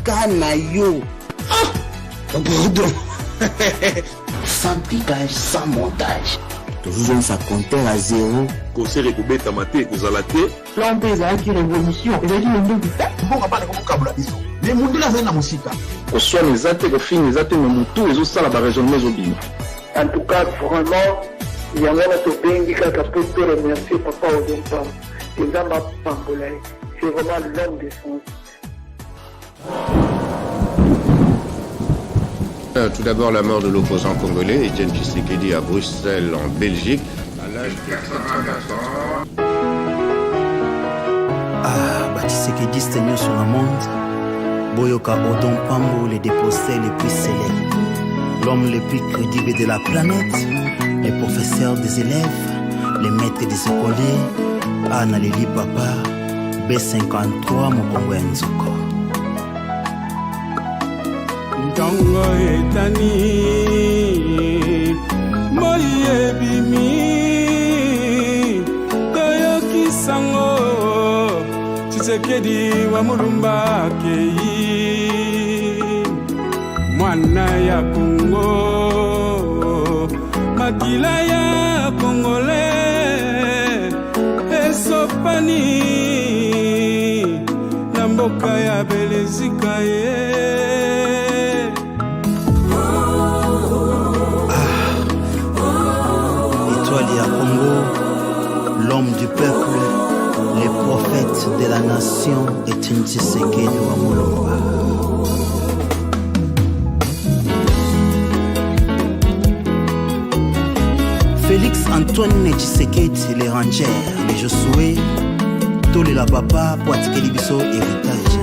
Kana yo. Pardon. Sans piquage, sans montage. Toujours un compteur à zéro. Conseil de Koubeta Maté, vous allez plan pesa qui révolution. Et là, bon, on va pas kabula biso. Les mundila zena musika. Ko soit les athées, ko fin les athées, mais tout les autres ça la région mais obine. En tout cas, vraiment, il y a un autre pays qui a pu remercier Papa Odempa. C'est Zamba Pambolay. C'est vraiment l'homme de France. Tout d'abord, la mort de l'opposant congolais, Etienne Tshisekedi, à Bruxelles, en Belgique, à l'âge de 84 ans. Ah, Tshisekedi, Seigneur sur le monde, Boyoka Odon Pambo, les déposés les plus célèbres, l'homme le plus crédible de la planète, les professeurs des élèves, les maîtres des écoliers, Anna Lili Papa, B53, Mokongo Nzoko. Ntango etani moi ebimi toyoki sango Tshisekedi wa mulumba kei mwana ya Kongo makila ya Kongole esopani na mboka ya Belezika à Congo, l'homme du peuple, les prophètes de la nation est une Tshisekedi wa Mulumba. Félix Antoine Tshisekedi, les rangers, les Josué, tous les la papa, Poitkeli Biso, héritage.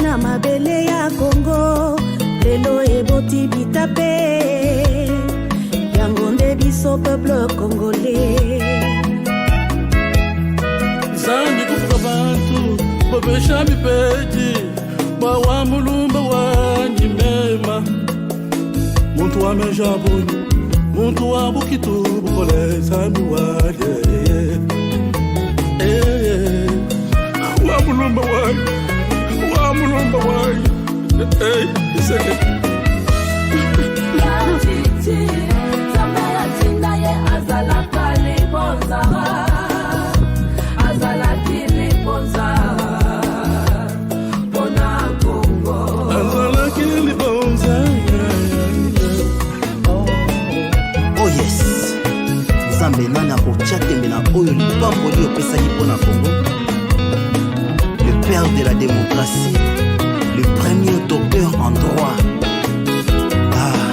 Na mabele ya Congo lelo eboti bitape yango nde biso peuple congolais zambi kufuka bantu bobesha bipeti bawa mulumba wa nyimema muntu wa mejabuni muntu wa bukitu bukole zambi wa wa mulumba wa mulumba wai iseke ya titi zamba ya tinda ye azala kale bonzara azala kile bonzara bona Congo azala kile bonzara. Oh yes, Zambe nana kotia tembe na oyo lipamboli opesaki mpona Congo, le père de la démocratie, le premier docteur en droit. Ah,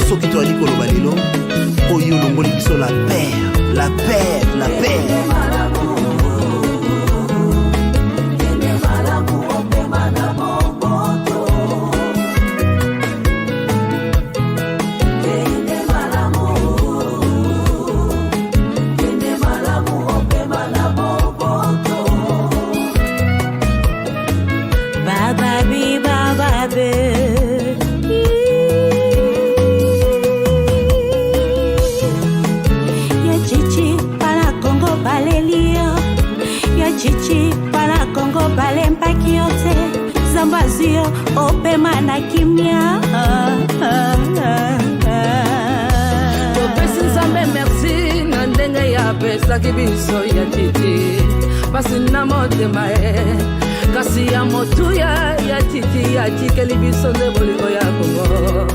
soki to ali koloba lelo oyo longoli biso la paix, la paix, la paix. Zambazio opema na kimia Topesi Nzambe merci na ndenge ya pesa kibiso ya titi Pasi na motema kasi ya motuya ya titi ya tikeli biso nde bolingo ya Kongo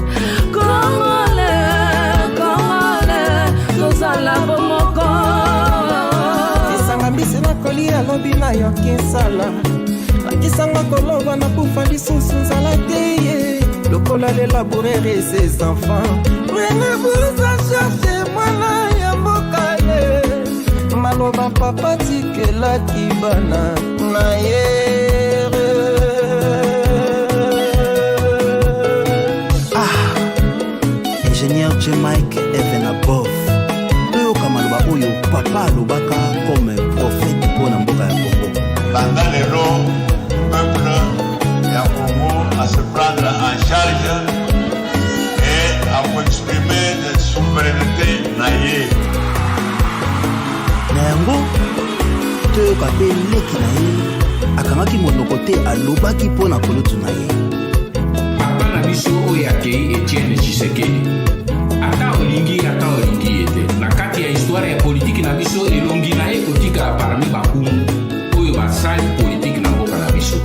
Kongole, Kongole, tozala bomoko Tisanga mbisi na kolia lobi na yo kinsala Kisanga koloba na kufa lisusu nzala te ye lokola le laboureur et ses enfants Mwenye buza cherche mwana ya mboka ye Maloba papa tikela kibana na ye à se prendre en charge et à exprimer la souveraineté naïe. Nango, te kapé leki naïe, akamaki monoko te alobaki pona kolotu naïe. Papa na biso oyo akei Etienne Tshisekedi. Ata olingi ete. Na kati ya histoire ya politique na biso elongi na ye kotika parmi bakumu oyo basali politique na mboka na biso.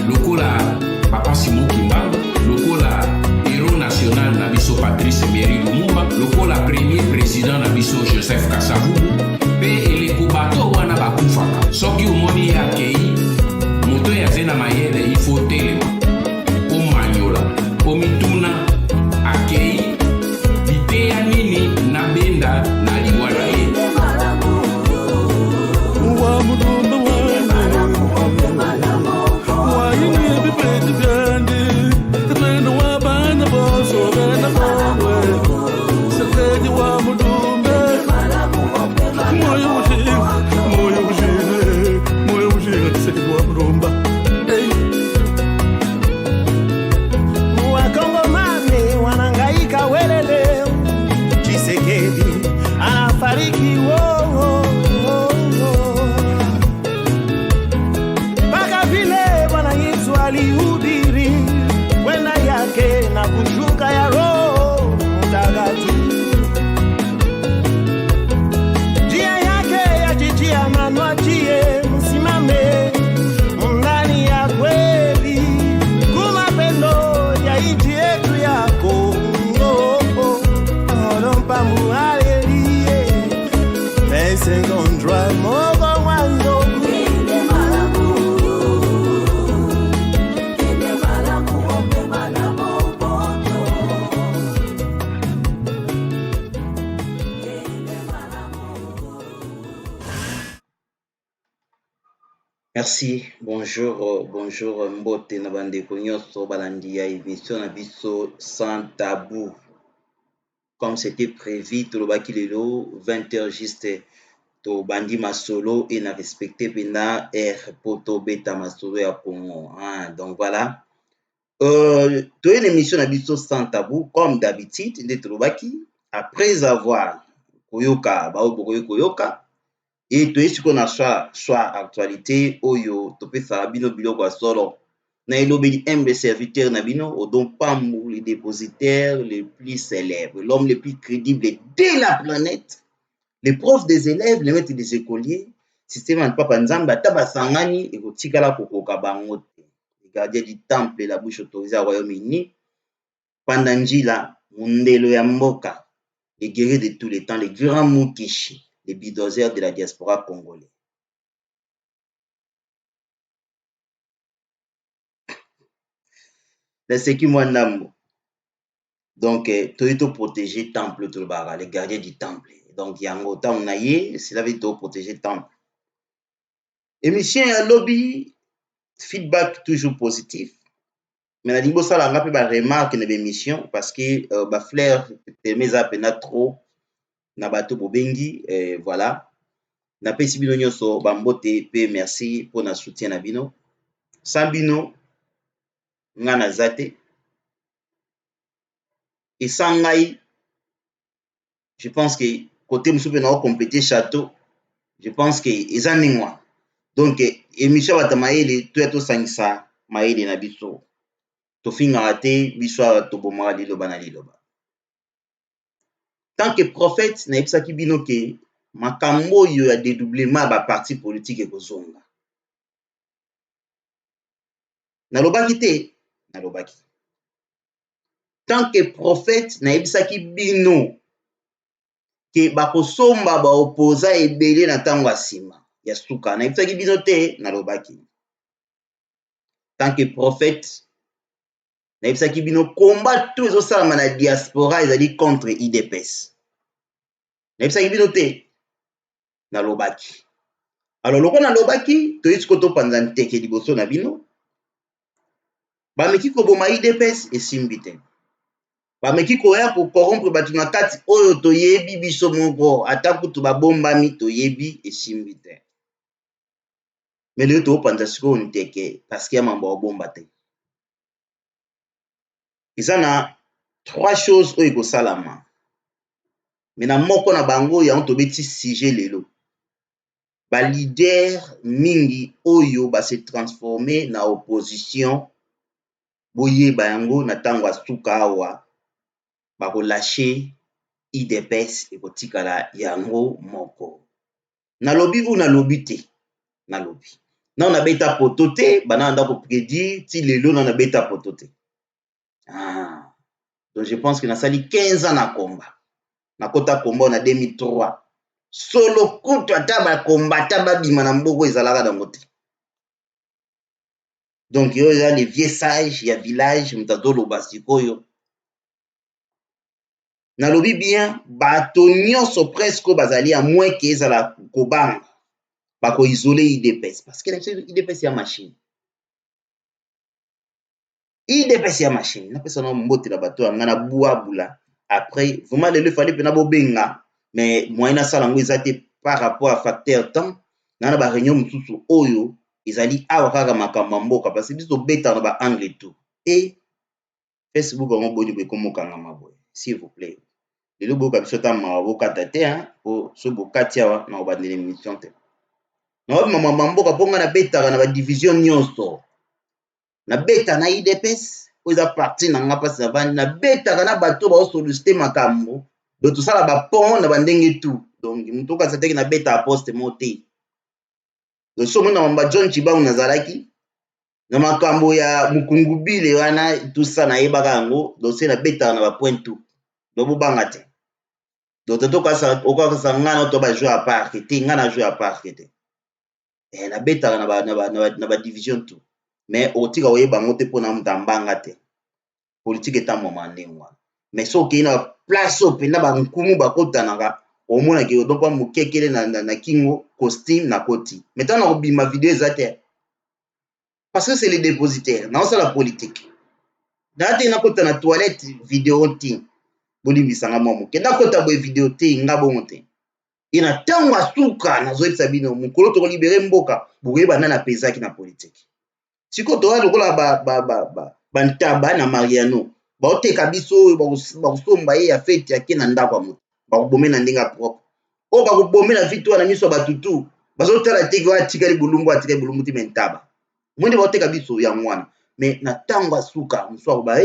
Lokola Papa Simon Kimbangu, lokola héros national na biso Patrice Emery Lumumba, lokola premier président na biso Joseph Kasavubu, pe eleko bato wana bakufaka. Soki omoni ye akei, moto ya zena mayele ifo telema. Omanyola, omituna, akei, biteya nini na benda na liwala ye. Wakongomani wanangaika welele, Tshisekedi anafariki mpaka vile Bwana Yesu alihubiri kwenda yake na kushuka ya Roho Mtakatifu. Njia yake yajitia manwachie, msimame ndani ya kweli, kumapendo ya nchi yetu ya Kongo. Olompa muhalelie, pese ngondra mogo mwanzo. Merci, bonjour Mbote na bandeko nyonso balandi ya émission na biso sans tabou. Comme c'était prévu, tolobaki lelo 20h juste to bandi masolo et na respecté pena air poto beta masolo ya Congo. Donc voilà. To une émission na biso sans tabou comme d'habitude nde tolobaki après avoir koyoka ba obokoyo koyoka. Et tu es qu'on a soit actualité oyo topesa bino biloko ya solo na elobeli MB serviteur na bino Odon Pambou, les dépositaires les plus célèbres, l'homme le plus crédible de la planète, les profs des élèves, les maîtres des écoliers, système en papa nzamba taba sangani et kotikala kokoka bango te. Les gardiens du temple et la bouche autorisée au Royaume-Uni pendant njila mundelo ya mboka, les guerriers de tous les temps, les grands Mukishi, les bidozers de la diaspora congolaise. Les sécu Mwandambo. Donc, Toyito protéger temple Tolbara, les gardiens du temple. Donc, Yangota Unaye, c'est veut dire protéger temple. Émission à lobby, feedback toujours positif. Mais la Libo Sala n'a pas remarque dans l'émission parce que Flair, mes appels trop. Na bato bobengi voilà na pesi bino nyonso bambote pe merci pour na soutien na bino sans bino ngana zate et sans ngai je pense que côté musu pe na compléter château je pense que ezaningwa donc émission batamaele to sangisa maele na biso to finga raté biso to bomara liloba na liloba. Tant que prophète, na ebisaki bino ke makambo yo ya dédoublement ba parti politique ekozonga. Nalobaki te, nalobaki. Tant que prophète, na ebisaki bino ke bakosomba ba opposa ebele na tango asima ya suka. Na ebisaki bino te, nalobaki. Tant que prophète, na ebisaki bino combat tout ezosalama na diaspora ezali contre IDPS. Na ebisaki bino te, nalobaki. Alors loko nalobaki, toyisi koto panza nteke liboso na bino, bameki koboma IDPS esimbi te. Bameki koya ko corrompre bato na kati oyo toyebi biso moko ata kutu babombami toyebi esimbi te. Mais lelo to panza siko nteke parce que ya mambo obomba te. eza na 3 choses oyo ekosalama. Mais na moko na bango yango tobeti sujet lelo. Ba leader mingi oyo ba se transformer na opposition boyeba yango na ntango ya suka awa bakolashe IDPS ekotikala yango moko. Nalobi ou nalobi te? Nalobi. Na nabeta poto te, bana ndako prédire ti lelo na nabeta poto te. Donc je pense que nasali 15 ans na combat. Nakota combat na 2003. Solo kutu ata ba combattant babima na mboko ezalaka dango te. Donc yo ya les vieux sages ya village mutadolo basikoyo. Nalobi bien bato nyonso presque bazali à moins que ezala kobanga bako isoler IDPS parce que IDPS ya machine. IDPS ya machine na pesa na mbote na bato nga na buabula après vraiment le fallait pena bobenga mais moyena sala ngo ezate par rapport à facteur temps na ba réunion mususu oyo ezali awa kaka makambo mboka parce que biso beta na ba angle tout et Facebook ngo boni be komokanga maboy s'il vous plaît. Lelo boka biso ta maboka tate po so bokati awa na ba ndele mission te. Na mama mboka ponga na beta na ba division nyonso. Na beta na IDPS oza parti na nga pasi na na beta na bato ba solliciter makambo do tout ça la ba pont na bandenge tout. Donc mutoka sateki na beta a poste moté. Donc so mona mamba John Chibangu nazalaki na makambo ya mukungubile wana tout ça na yebaka ngo dossier na beta na ba point tout. Do bobanga te. Donc toka sa okaka ngana to ba jouer à part te ngana jouer à part te. Et na beta na ba division tout. Mais otika oyeba ngote pona mutambanga te. Politique est en moment ndengwa. Mais so ki na place au pena ba nkumu bakota nanga omona ki donc pa mukekele na kingo costume na koti. Maintenant na obima vidéo ezate. Parce que c'est les dépositaires. Na ça la politique. Date na kota na toilette vidéo ti. Boli bisanga momo. Kenda kota bo vidéo ti ngabo monte. Ina tango asuka na zoe sabino mukolo to libérer mboka boyeba na pezaki na politique. Siko to wa lokola bantaba na Mariano baoteka biso bakosomba ye ya fete yake na ndako ya moto bakobomela ndenge propre o bakobomela vitu wana miso batutu bazotala teke watikali bulumbu ti mentaba mwende baoteka biso ya mwana mais na ntango asuka mosu ba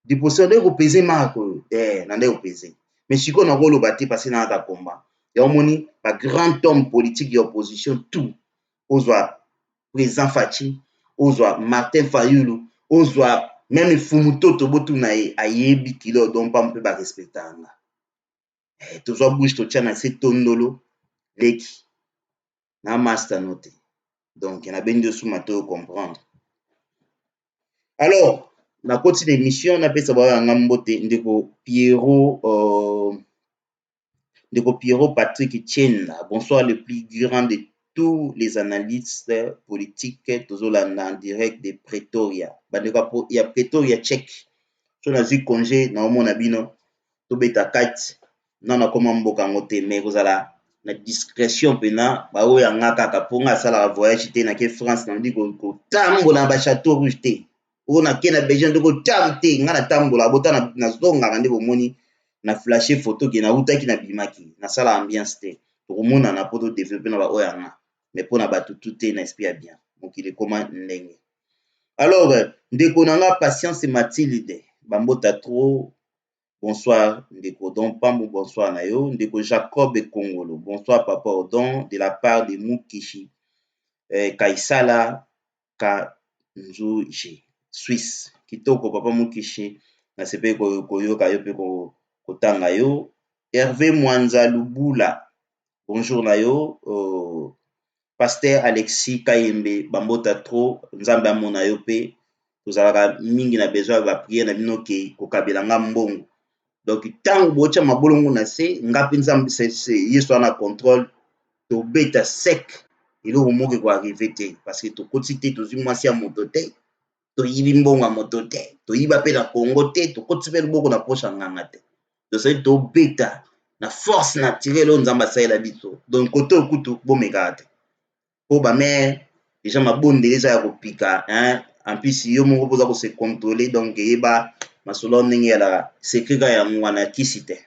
diposition nde kopese marko na nde kopese mais siko na koloba te parce na ata komba ya omoni ba grand homme politique ya opposition tout ozwa président Fachi ozwa Martin Fayulu ozwa même Fumutoto botu na ye ayebi kilo donc pas mpe ba respectanga tozwa bouche to tia na se tondolo leki na master note donc na bendio suma to comprendre. Alors na koti d'émission na pesa ba nga mbote ndeko Pierrot Patrick Tienna. Bonsoir le plus grand de tous les analystes politiques tozolanda en direct de Pretoria. Bandeko ya Pretoria check. So na zi congé na omona bino to beta kat na koma mboka ngote mais kozala na discrétion pena ba oya ngaka ka ponga sala voyage te na ke France na ndiko ko tambola ba château rouge te. On a kena besoin de ko tamte ngana tambola bota na zonga kande bomoni na flasher photo ki na utaki na bimaki na sala ambiance te. To mona na poto développer na ba oya nga. Mais pour na batu tout est n'espère bien. Donc il est comment ndenge. Alors ndeko nanga patience Mathilde bambota trop. Bonsoir ndeko Don Pambo, bonsoir nayo ndeko Jacob Kongolo. Bonsoir papa Odon de la part de Mukishi Kaisala Kanzuji Suisse. Kitoko papa Mukishi na sepe koyoka yo pe kotanga yo. Hervé Mwanza Lubula. Bonjour nayo Pasteur Alexis Kayembe bambota trop nzambe amona yo pe tozalaka mingi na besoin ba prière na bino ke kokabela nga mbongo. Donc tant bocha mabolongo na se ngapi nzambe se yeso na contrôle to beta sec ilo moke ko arriver te parce que to kotite to zi mwasi ya moto te to yibi mbongo ya moto te to yiba pe na Congo te to kotipe boko na poche nganga te to se to beta na force naturelle nzamba sa la biso donc koto kutu bomeka te po ba mère déjà mabonde déjà ya kopika en plus yo moko poza ko se contrôler donc yeba masolo ndenge ya secret ka ya mwana kisi te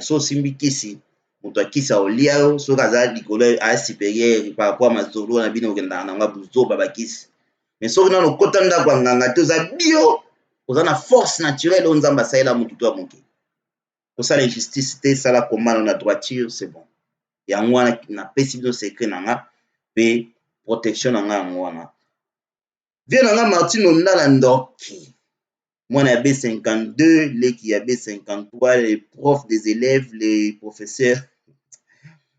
so simbi kisi moto akisi aolia yo soki aza likolo a supérieur par rapport à masolo na bino okendaka nango buzoba bakisi mais soki nano okota ndako ya nganga te oza bio oza na force naturelle oyo nzambe asalela motu to ya moke kosala injustice te esala komana na droiture c'est bon yango wana napesi bino secret na nga mpe protection na nga yango wana vie na nga Martin Ondala Ndoki mwana ya B52 leki ya B53 les profs des élèves les professeurs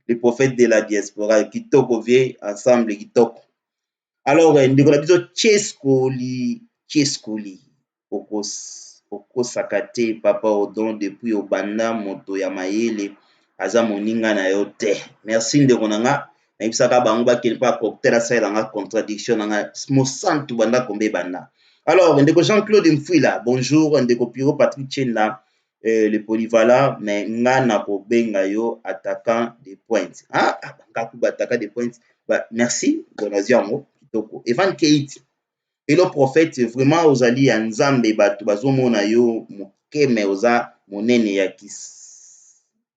les prophètes de la diaspora kitoko vie ensemble kitoko alors ndeko na biso Cheskoli okosaka te papa odon depuis obanda moto ya mayele aza moninga na yo te merci ndeko na nga nayebisaka bango bakende mpo cocktail asalelanga contradiction na nga mosantu banda kombe banda alors ndeko Jean-Claude Mfwila bonjour ndeko Piro Patrick Chenda le polyvalent mais nga na kobenga yo attaquant des points bangaku attaquant des points merci bonazio yango kitoko Evan Keiti elo prophète vraiment ozali ya nzambe bato bazomona yo mokeme oza monene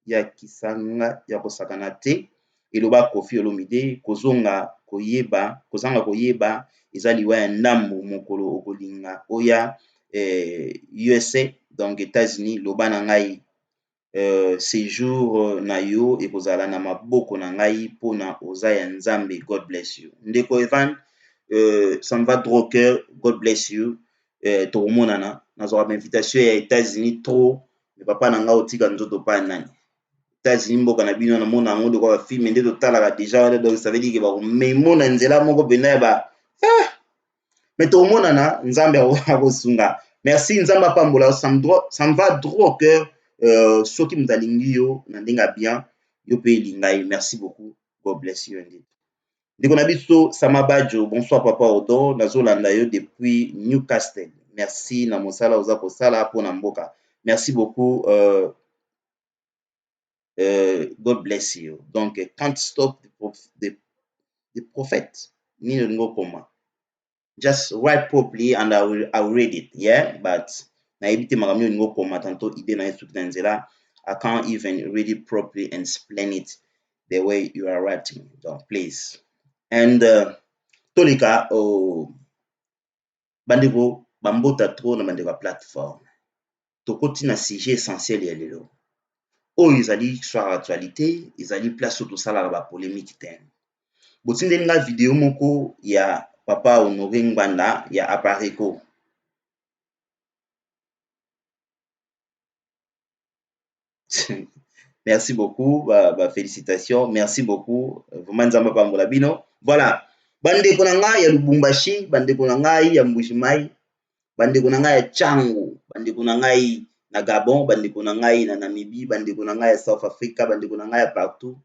ya kisanga ya kosakana te eloba Kofi Olomide kozanga koyeba eza liwa ya ndambo mokolo okolinga oya USA donc États-Unis loba na ngai séjour na yo ekozala na maboko na ngai mpona oza ya nzambe God bless you ndeko Evan ça me va droit au cœur God bless you tokomonana nazwaka invitation ya États-Unis trop mais papa na ngai otika nzoto pa nani États-Unis mboka na bino namona yango ndeko ba film nde totalaka déjà donc ça veut dire que bakomemona nzela moko pena ya ba mais tokomonana nzambe akosunga merci nzambe apambola ça me va droit au cœur soki moto alingi yo na ndenge ya bien yo mpe elingai merci beaucoup God bless you indeed ndeko na biso Samabajo bonsoir papa Odon nazolanda yo depuis Newcastle merci na mosala oza kosala mpona mboka merci beaucoup God bless you donc can't stop the prophet nini olingo koma just write properly and I will read it yeah but nayebi te makambo olingo koma tantôt idée na yesu na nzela I can't even read it properly and explain it the way you are writing donc please and tolika bandeko bambota trop na bandeko ya plateforme tokoti na sujet essentiel ya lelo oyo ezali soir actualité ezali place oyo tosalaka bapolémique te botindeli nga video moko ya papa Honoré Ngbanda ya Apareco merci beaucoup félicitations merci beaucoup vraiment nzamba pambola bino voilà bandeko na ngai ya Lubumbashi bandeko na ngai ya Mbujimayi bandeko na ngai ya Tchangu bandeko na ngai na Gabon bandeko na ngai na Namibie bandeko na ngai ya South Africa bandeko na ngai ya partout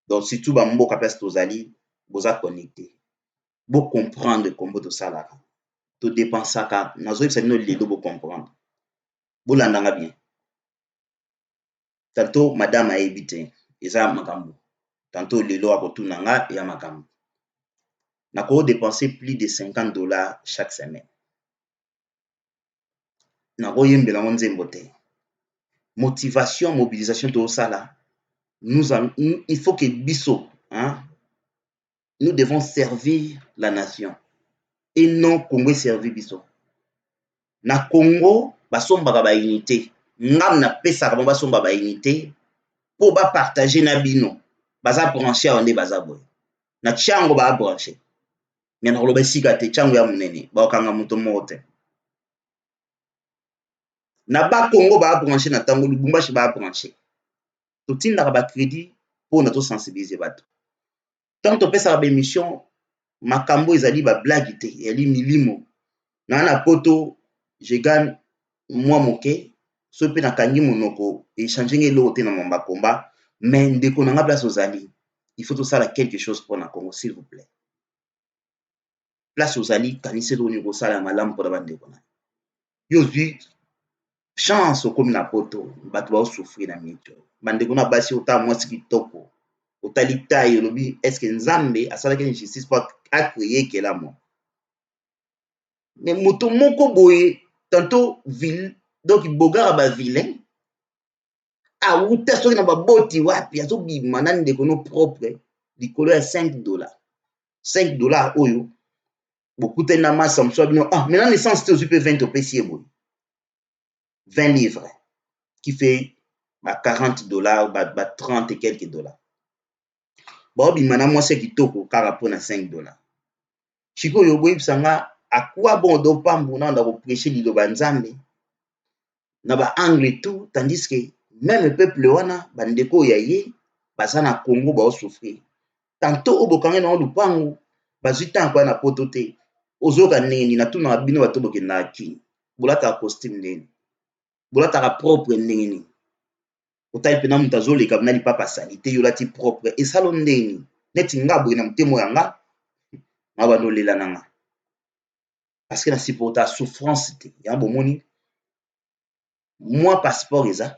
donc surtout bamboka place tozali boza connecté bo comprendre kombo tosalaka to dépensaka nazoyebisa bino lelo bo comprendre bolandanga bien tantôt madame ayebi te eza makambo tantôt lelo akotuna nga ya makambo nako dépenser plus de $50 chaque semaine nako yembela ngo nzembo te motivation mobilisation tosala il faut que biso nous devons servir la nation et non Congo servir biso na Congo basombaka ba unité ngam na pesaka mo basomba ba unité po ba partager na bino baza branché onde baza boy na Tchango ba branché mais na koloba sika te Tchango ya munene ba okanga moto moko te na ba Congo ba branché na tango Lubumbashi ba branché totindaka ba crédit po na to sensibiliser bato tant topesaka ba émission makambo ezali ba blague te ezali milimo na poto je gagne moi moke so pe nakangi monoko échanger ngelo te na mamba komba mais ndeko na nga place ozali il faut tosala quelque chose pour na Congo s'il vous plaît place ozali kaniselo ni kosala malamu pour bandeko na yo zui chance okomi na poto bato ba souffrir na mito bandeko na basi ota mwasi kitoko otali taille lobi est-ce que nzambe asala que justice pour créer kelamo mais moto moko boye tantôt ville donc bogara ba vilain awuta soki na baboti wapi azobima nani ndeko no propre likolo ya $5 $5 oyo bokutani na masa mosusu abino maintenant l'essence te ozwi mpe 20 opesi ye boye 20 livres qui fait ba $40 ba 30 et quelques dollars baobima na mwasi ya kitoko kaka mpo na $5 sikoyo boyebisa nga akwa bon dopambu na onda koprêche liloba nzambe na baangle tout tandis que même peuple wana bandeko oyo ya ye baza na Congo baosouffrir tantôt oyo bokange na lupangu bazwi ntango koya na poto te ozoyoka ndenge nini natunaka bino bato bokendaka kini bolataka costume ndeni bolataka propre ndenge nini otali mpena moto azoleka na lipapa sali te yo olati propre esalo ndeni neti nga boye na motema oyo yanga na bando olela na nga parce que na supporta souffrance te yango bomoni mwa passeport eza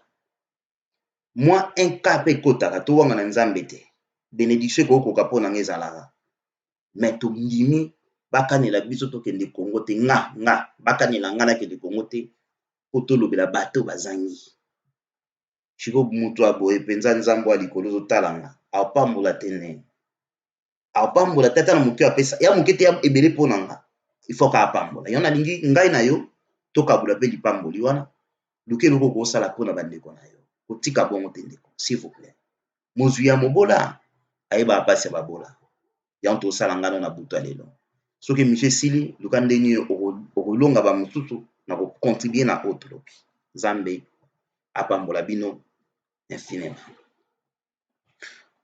mwa un cas mpe ekotaka towanga na nzambe te bénédiction ekokoka mpo nanga ezalaka mais tondimi bakanela biso tokende Congo te nga bakanela nga nakende Congo te po tolobela bato bazangi siko moto aboye mpenza nzambe ya likolo ozotalanga apambola te ndenge apambola te ata na moke apesa ya moke te ebele mpo na nga ifoka apambola yo nalingi ngai na yo tokabula mpe lipamboli wana luke eloko okosala mpo na bandeko na yo kotika bongo te ndeko s'il vous plaît mozwi ya mobola ayebaka mpasi ya babola yango tosala ngano na butu ya lelo soki mishe esili luka ndenge okolonga bamosusu na kocontribue na oyo tolobi nzambe apambola bino infiniment.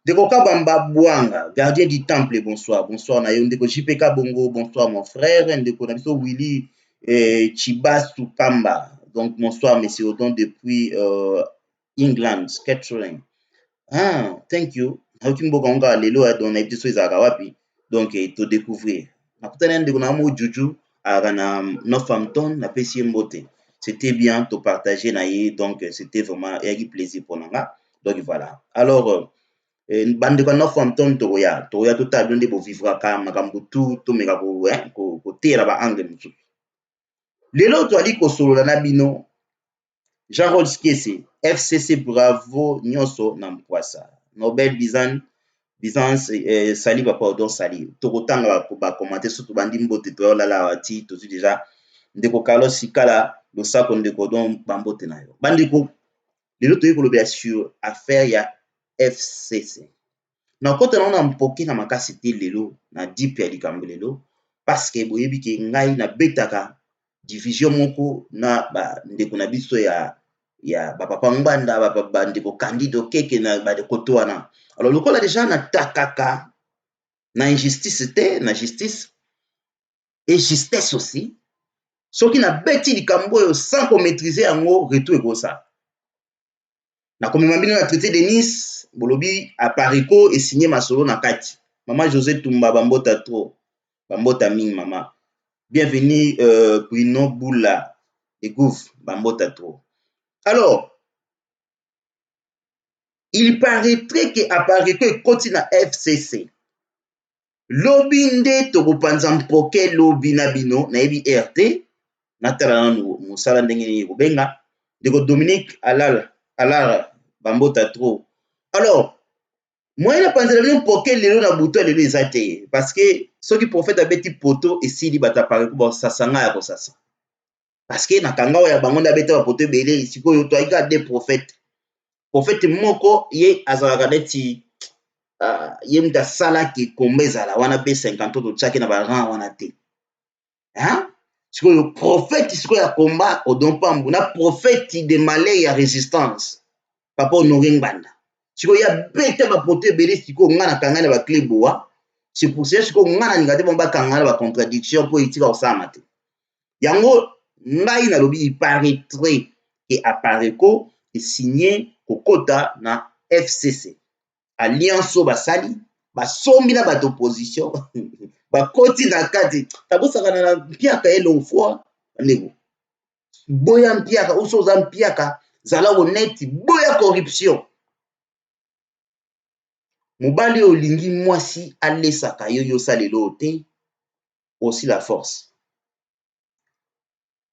Ndeko Kabamba Bwanga, gardien du temple, bonsoir. Bonsoir na yo. Ndeko JPK Bongo, bonsoir mon frère. Ndeko Nabiso Willy Chibasu Kamba. Donc bonsoir monsieur Odon depuis England, Catherine. Thank you. Hautimbo Konga lelo don na episo izaka wapi. Donc to découvrir. Nakutana ndeko na mo Juju na Northampton na pesi mbote. C'était bien de partager naïe, donc c'était vraiment un plaisir pour nous. Donc voilà. Alors, bande de Northampton Toya total donné pour vivre comme Makambutu, to mega côté là-bas angle. Les autres ali ko solo la nabino Jean Rolls Kese FCC Bravo Nyoso Nampoisa Nobel Byzance Sali pardon Sali tokotanga ba commenter surtout bandi mbote to la la wati to déjà ndeko Carlos Sikala le sako ndeko don bambote na yo bandiko lelo to yekoloba sur affaire ya FCC na kota na mpoki na makasi te lelo na deep ya likambo lelo parce que boyebi ke ngai na betaka division moko na ba ndeko na biso ya ba papa mbanda ba ndeko candido keke na ba de koto wana alors lokola déjà na takaka na injustice te na justice et justesse aussi soki na beti likambo oyo sans ko maîtriser yango retour ekosa na komema bino na traité de Nice bolobi apariko et signé masolo na kati maman José Tumba bambota trop bambota mingi mama bienvenue Bruno Boula et Gouf bambota trop alors il paraîtrait que apariko ekoti na FCC lobi nde tokopanza mpoke lobi na bino na yebi RT natala nanu musala ndenge nini kobenga ndeko Dominique Alara bambota trop alors moi na panzela bino mpoke lelo na buto lelo eza te parce que soki prophète abeti poto esili bata pareko ba sasanga ya kosasa parce que na kanga ya bango nda beta ba poto ebele sikoyo to aika des prophètes prophète moko ye azalaka neti ye mta sala ki kombezala wana pe 50 to tchaki na ba rang wana te sikoyo prophète sikoyo ya komba odompambu na prophète de malais ya résistance papa Honoré Ngbanda sikoyo ya beta ba poto ebele sikoyo nga na kanga na ba kleboa c'est pour ça sikoyo nga na ninga te bomba kanga na ba contradiction po itika osama te yango ngai na lobi il paraîtrait que apareko est signé kokota na FCC alliance o basali basombi na bato opposition bakoti na kati tabosaka na mpiaka elo fois ndeko boya mpiaka oso za mpiaka zala honnête boya corruption mobali olingi mwasi alesaka yo yosalelo te aussi la force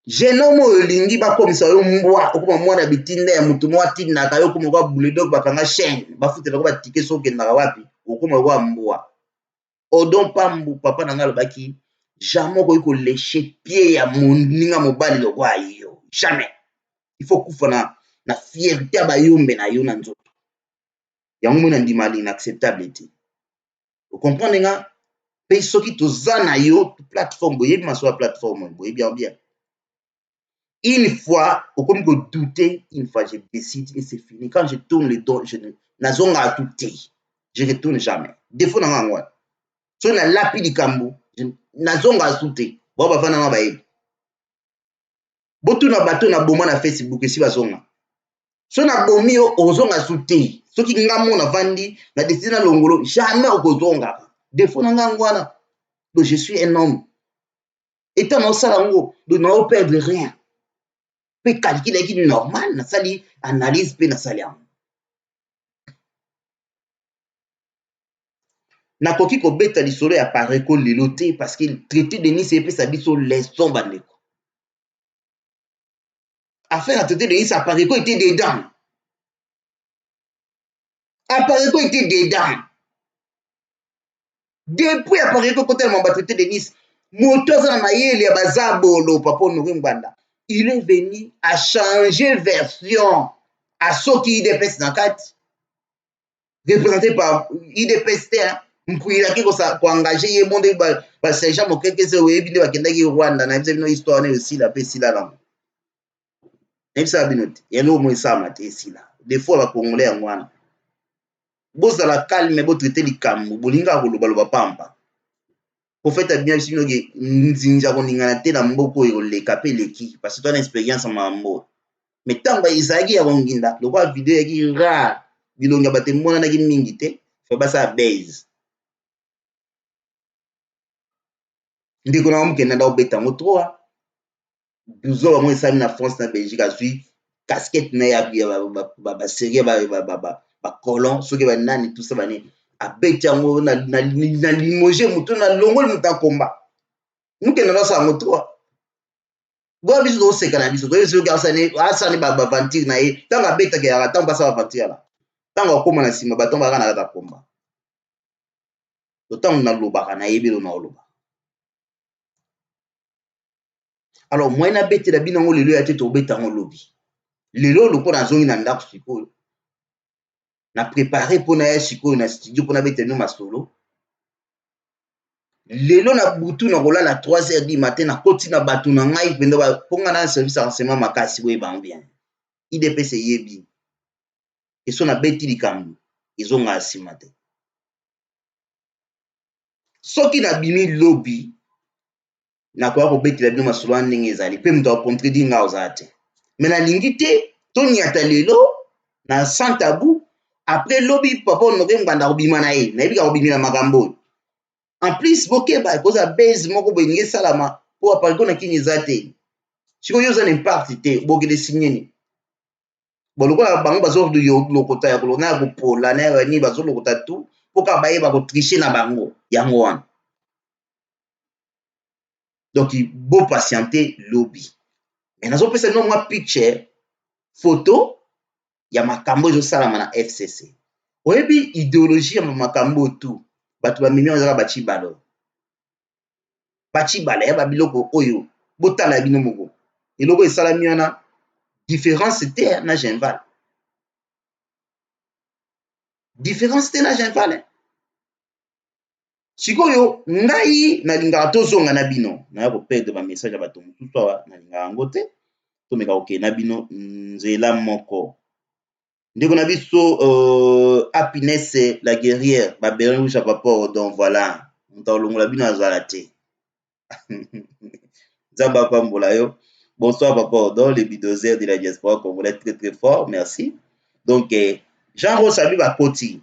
jeune homme olingi bakomisa yo mbwa okoma mwana bitinde ya mutu mwa tinaka yo koma kwa bulldog bakanga chaîne bafutela ko batike soke ndaka wapi okoma kwa mbwa Odon Pambu papa nanga lobaki jamais ko iko lécher pied ya moninga mobali lokwa yo jamais il faut kufa na fierté ba yombe na yo na nzoto yango mona ndima inacceptable te vous comprenez nga pe soki toza na yo plateforme boyebi maso ya plateforme boyebi bien une fois au comme douter une fois je décide et c'est fini quand je tourne le dos je nazonga à douter je retourne jamais défaut na ngwa so na lapi likambo nazonga à douter bo ba fana na ba yebi botu na bato na boma na Facebook esi bazonga so na bomi yo ozonga douter soki ngamo na vandi na décide na longolo jamais okozonga défaut na ngwana donc je suis un homme étant dans salango de ne perdre rien peut calculer qui est normal na sali analyse pe na sali am na koki ko beta lisolo ya pareko liloté parce qu'il traité de Nice et pe sa biso leçon bandeko affaire à traiter de Nice à pareko était dedans Apareko était dedans depuis Apareko côté mon traité de Nice moto za na yele ya bazabolo papa Honoré Mbanda il est venu à changer version à ceux qui IDPS dans 4 représenté par IDPS Mpuila qui ko engager ye monde ba Serge Mokeke se webi de bakenda ki Rwanda na biso bino histoire ne aussi la pesi la langue ebisa binoti yelo mo isama te sila des fois ba congolais ya mwana boza la calme bo traiter likambo bolinga ko loba pamba pour fait bien sino ke nzinja ko ningana te na mboko yo leka pe leki parce que tu as une expérience en mambo mais tamba izaki ya bonginda lokwa video ya ki ra bilonga batemona na ki mingi te fa basa base ndiko na mukenda da obeta mo 3 12 ans mo esami na France na Belgique azui casquette na ya ba série ba colon soki ba nani tout ça bani abeti yango na limoger mutu na longoli mutu komba mukenda na sa mo 3 bo biso do seka na biso do biso ga asani ba vantir na ye tanga beta ke ya tanga sa vantir la tanga okoma na sima baton ba kana ta komba to tanga na lobaka na yebelo na oloba alors moi na beti la binango lelo ya teto beta ngo lobi lelo loko na zongi na ndako sikoyo na préparer pour na sikoyo na studio pour na beta no masolo lelo na butu na kola na 3h du matin na koti na batu na ngai penda ba ponga na service renseignement makasi we ba bien IDPS yebi et so na beti likambo izonga asimate soki na bimi lobby na kwa ko beti la bino masolo ndenge ezali pe mto contredire nga ozate mais na lingi te toni ata lelo na sans tabou après lobby papa Honoré Mbanda obima na ye na yebika obimi na makambo en plus bokeba koza base moko bolingi salama po apariko na kini zate siko yoza n'impact te bokede signeni bolokola bango bazo yo lokota ya kolona ya kopola na ya ni bazo lokota tout poka bayeba ko tricher na bango yango wana donc il beau patienter lobby mais nazo pesa no mwa picture photo ya makambo zo salama na FCC oyebi idéologie ya makambo tout batu ba mimi ozaka bachi balo ya babiloko oyo botala bino moko eloko esalami wana différence te na Genval sikoyo ngai nalingaka tozonga na bino naya koperdre ba message ya bato mosusu awa nalingaka yango te tomeka kokende na bino nzela moko ndeko na biso happiness la guerrière baberin rouge à papa donc voilà moto olongola bino azala te nzambe apambola yo bonsoir papa dans le bulldozer de la diaspora congolaise très très fort merci donc Jean Rosabi bakoti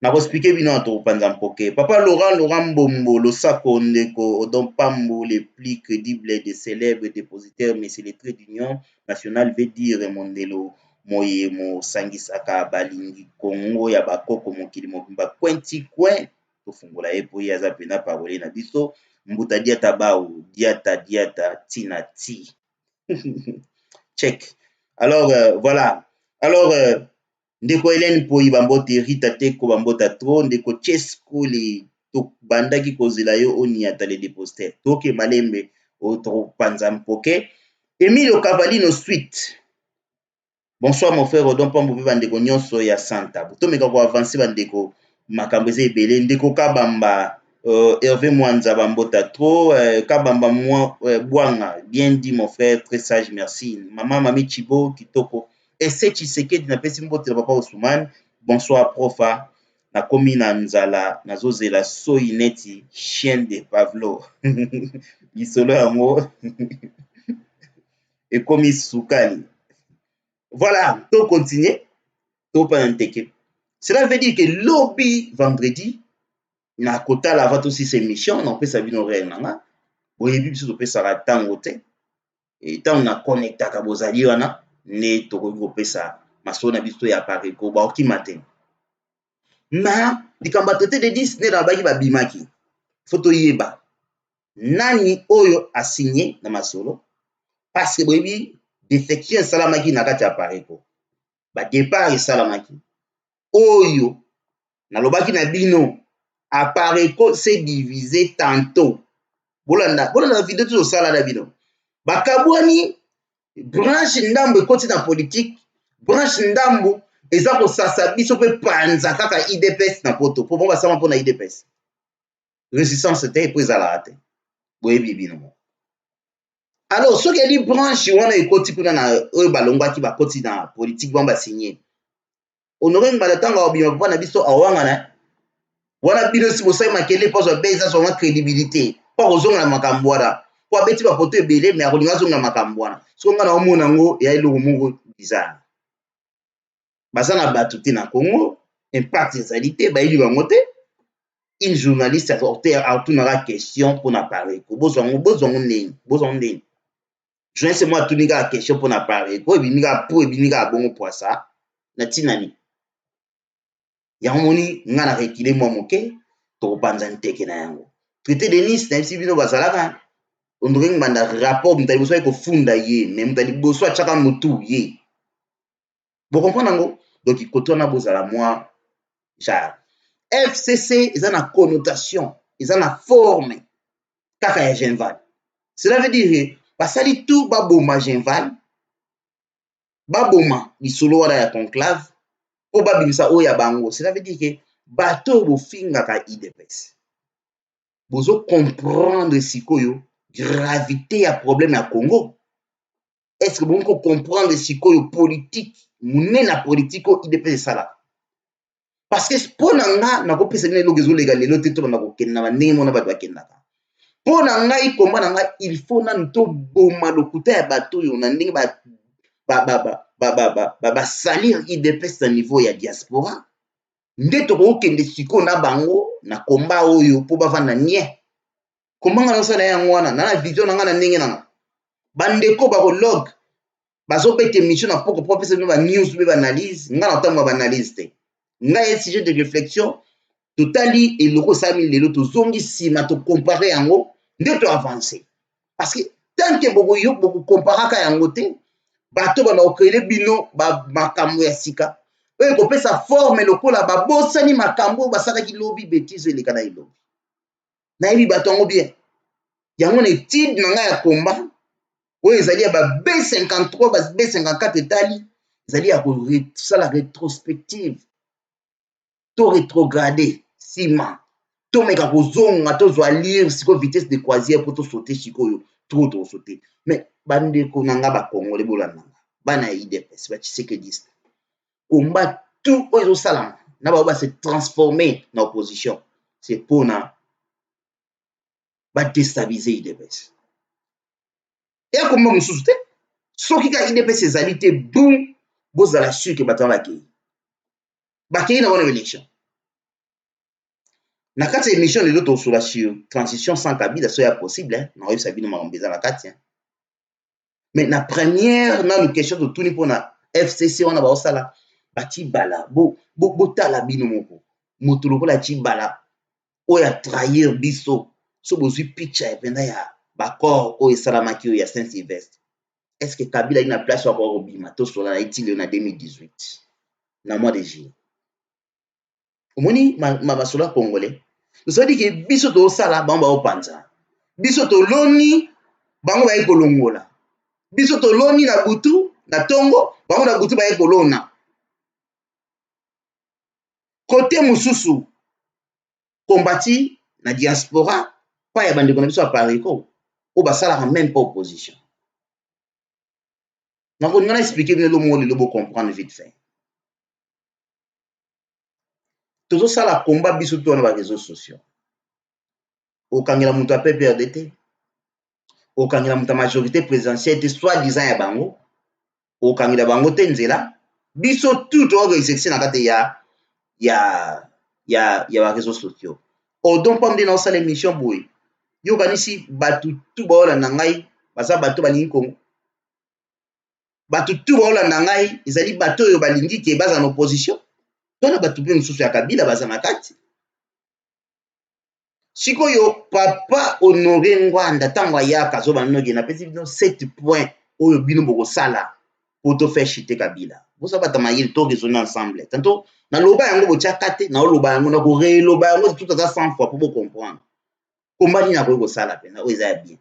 na ko expliquer bino to panza mpoke papa Laurent Mbombo Losako ndeko Odon Pambo les plus crédibles des célèbres dépositaires mais c'est les traits d'union nationale veut dire mondelo moye mo sangisaka balingi Congo ya bakoko mokili mobimba kwenti kwen to fungola epo ya za pena parole na biso mbuta diata bao diata tina ti Check. Alors, voilà. Alors, ndeko Hélène Poyi bambote Rita Teko bambota tro ndeko Chesko le to bandaki kozela yo oni ata le déposter. Toke malembe otro panza mpoke. Emilio Cavalino Suite. Bonsoir mon frère Odon Pambo pe bandeko nyonso ya Santa. Tomeka ko avancer bandeko makambo eza ebele ndeko Kabamba Hervé Mwanza bambota tro Kabamba Bwanga bien dit mon frère très sage merci. Maman Mami Chibo kitoko. Ese Tshisekedi na pesi mbote papa Ousmane. Bonsoir profa. Na komi na nzala nazozela soyi neti chien de Pavlo. Lisolo yango ekomi sukali. Voilà, to continuer, to pas intégrer. Cela veut dire que lobby vendredi, na kota la va aussi ces missions, on peut savoir nos règles nanga. Boyebi biso to peut sa tango te. Et tant on a connecté ka bozali wana, ne to ko peut sa masona biso ya pare ko ba oki matin. Na dikamba traité de 10 ne na baki ba bimaki. Photo yeba. Nani oyo a signé na masolo parce que boyebi défection salamaki na kati ya pare ko. Ba départ salamaki. Oyo nalobaki na bino apareko s'est divisé tantôt. Bolanda vidéo to sala na bino. Bakabwani branche ndambo ekoti na politique, branche ndambo eza ko sasa biso pe panza kaka IDPS na poto. Po ba sama pona IDPS. Résistance te po ezala te. Boyebi bino. Alors soki eli branche wana ekoti kuna na oyo balongwaki bakoti na politique bamba signé. Honoré Mbalatanga obima pona biso awanga na wana bino si bosai makele poso beza so ma crédibilité pa ozonga na makambo wana po abeti ba poto ebele mais akolinga zonga na makambo wana so nga na omona ngo ya eloko moko bizarre baza na bato te na Congo impact ezalité ba eli bango te une journaliste a sorti atunaka question pour na parler ko bozongo ndeni journaliste moi atunika question pour na parler ko ebinika bongo poisa na tinani yango moni nga na rekile mwa moke to panza nteke na yango traité de Nice na bisi bino bazalaka ondringi banda rapport mutali boso ko funda ye mais mutali boso achaka mutu ye bo comprendre ngo donc ikoto na bozala mwa genre FCC eza na connotation eza na forme kaka ya Genval. Cela veut dire basali tout baboma Genval baboma lisolo wana ya conclave po babimisa oyo ya bango. Cela veut dire que bato bofingaka IDPS bozo comprendre sikoyo gravité ya problème ya Congo. Est-ce que bongo comprendre sikoyo politique munene na politique o IDPS sala parce que pona nga na ko pesa ne logezo legal lelo te to na ko kenna ndenge mona bato bakendaka pona nga ikomba na nga il faut na nto boma lokuta ya bato yo na ndenge ba salir IDPS na niveau ya diaspora nde to ko kende siko na bango na komba oyo po bavanda nie komanga na sala yango wana na vision na nga na ndenge na bandeko ba log bazo bete mission na poko po pesa ba news be ba analyse nga na tamba ba analyse te nga un sujet de réflexion totali et loko sami lelo to zongi sima to comparer yango nde to avancer parce que tant que beaucoup comparaka yango te bato bana okele bino ba makambo ya sika oyo kopesa forme lokola babosani makambo basalaki lobi bêtise eleka na ilobi nayebi bato yango bien yango na étude na ngai ya komba oyo ezali ya ba B53 ba B54 etali ezali ya kosala rétrospective to rétrogradé sima to meka kozonga to zwa lire siko vitesse de croisière pour to sauter sikoyo to sauter mais bandeko nanga ba Congolais bolanda bana IDPS ba Tshisekedi combat tout oyo salama na ba se transformer na opposition c'est pour na ba déstabiliser IDPS et comme mususu te soki ka IDPS ezali te boum bozala sûr que batana bakei na bonne élection na kati ya émission lelo tosula sur transition sans Kabila so ya possible na oyebisa bino makambo eza na kati mais na première nanu question totuni mpona FCC wana baosala batibala botala bino moko moto lokola tibala oyo atrahir biso so bozwi picha ependa ya bacor oyo esalamaki oyo ya Saint Sylvestre Est-ce que Kabila a une place encore au bima to sola itile na 2018 na mois de juillet. Omoni ma basola congolais. Nous savons que biso to sala bamba opanza. Biso to loni bango ba ekolongola. Biso to loni na butu na tongo bango na butu ba ekolona. Côté mususu combati na diaspora pa ya bande biso a pariko o basala même pas opposition. Donc on a expliqué le mot le lobo comprendre vite fait. Toujours ça la combat biso to na ba réseaux sociaux. Au kangela mutu a PPRDT. Au kangela mutu majorité présidentielle te soi-disant ya bango. Au kangela bango te nzela. Biso tout o exercer na kate ya ba réseaux sociaux. O donc pas me dans ça l'émission boy. Yo kanisi batu tout ba na ngai basa batu balingi Congo. Batu tout ba na ngai ezali batu yo balingi ke baza en opposition. Tona batu pe mususu ya Kabila baza na kati. Sikoyo papa Honoré Ngwanda tango ya kazo banoge na pesi bino 7 points oyo bino boko sala pour te faire chiter Kabila. Vous savez ta mayil to raisonner ensemble. Tantôt na loba yango botia kate na loba yango na ko re loba yango tout ça 100 fois pour vous comprendre. Combat ni na ko sala pena o eza bien.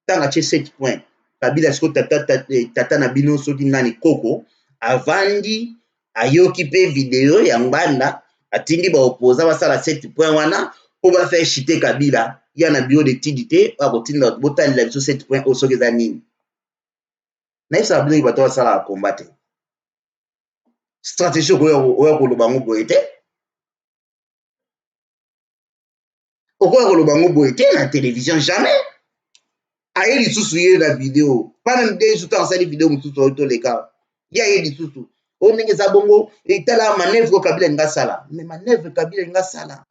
Tanga che 7 points. Kabila siko tata na bino soki nani koko avandi ayoki pe vidéo ya Ngwanda atindi ba opposa basala 7 points wana pour ba faire chiter Kabila ya na bureau d'étude a kotinda botali la biso 7 points o soki za nini. Na isa bino bato basala combattre. Stratégie oya koloba ngo boye te. Okoya koloba ngo boye te na télévision jamais. Aye lisusu ye na vidéo. Pas même des jours en salle vidéo mususu to les cas. Ya ye lisusu. O ndenge za bongo etala manœuvre Kabila nga sala. Mais manœuvre Kabila nga sala.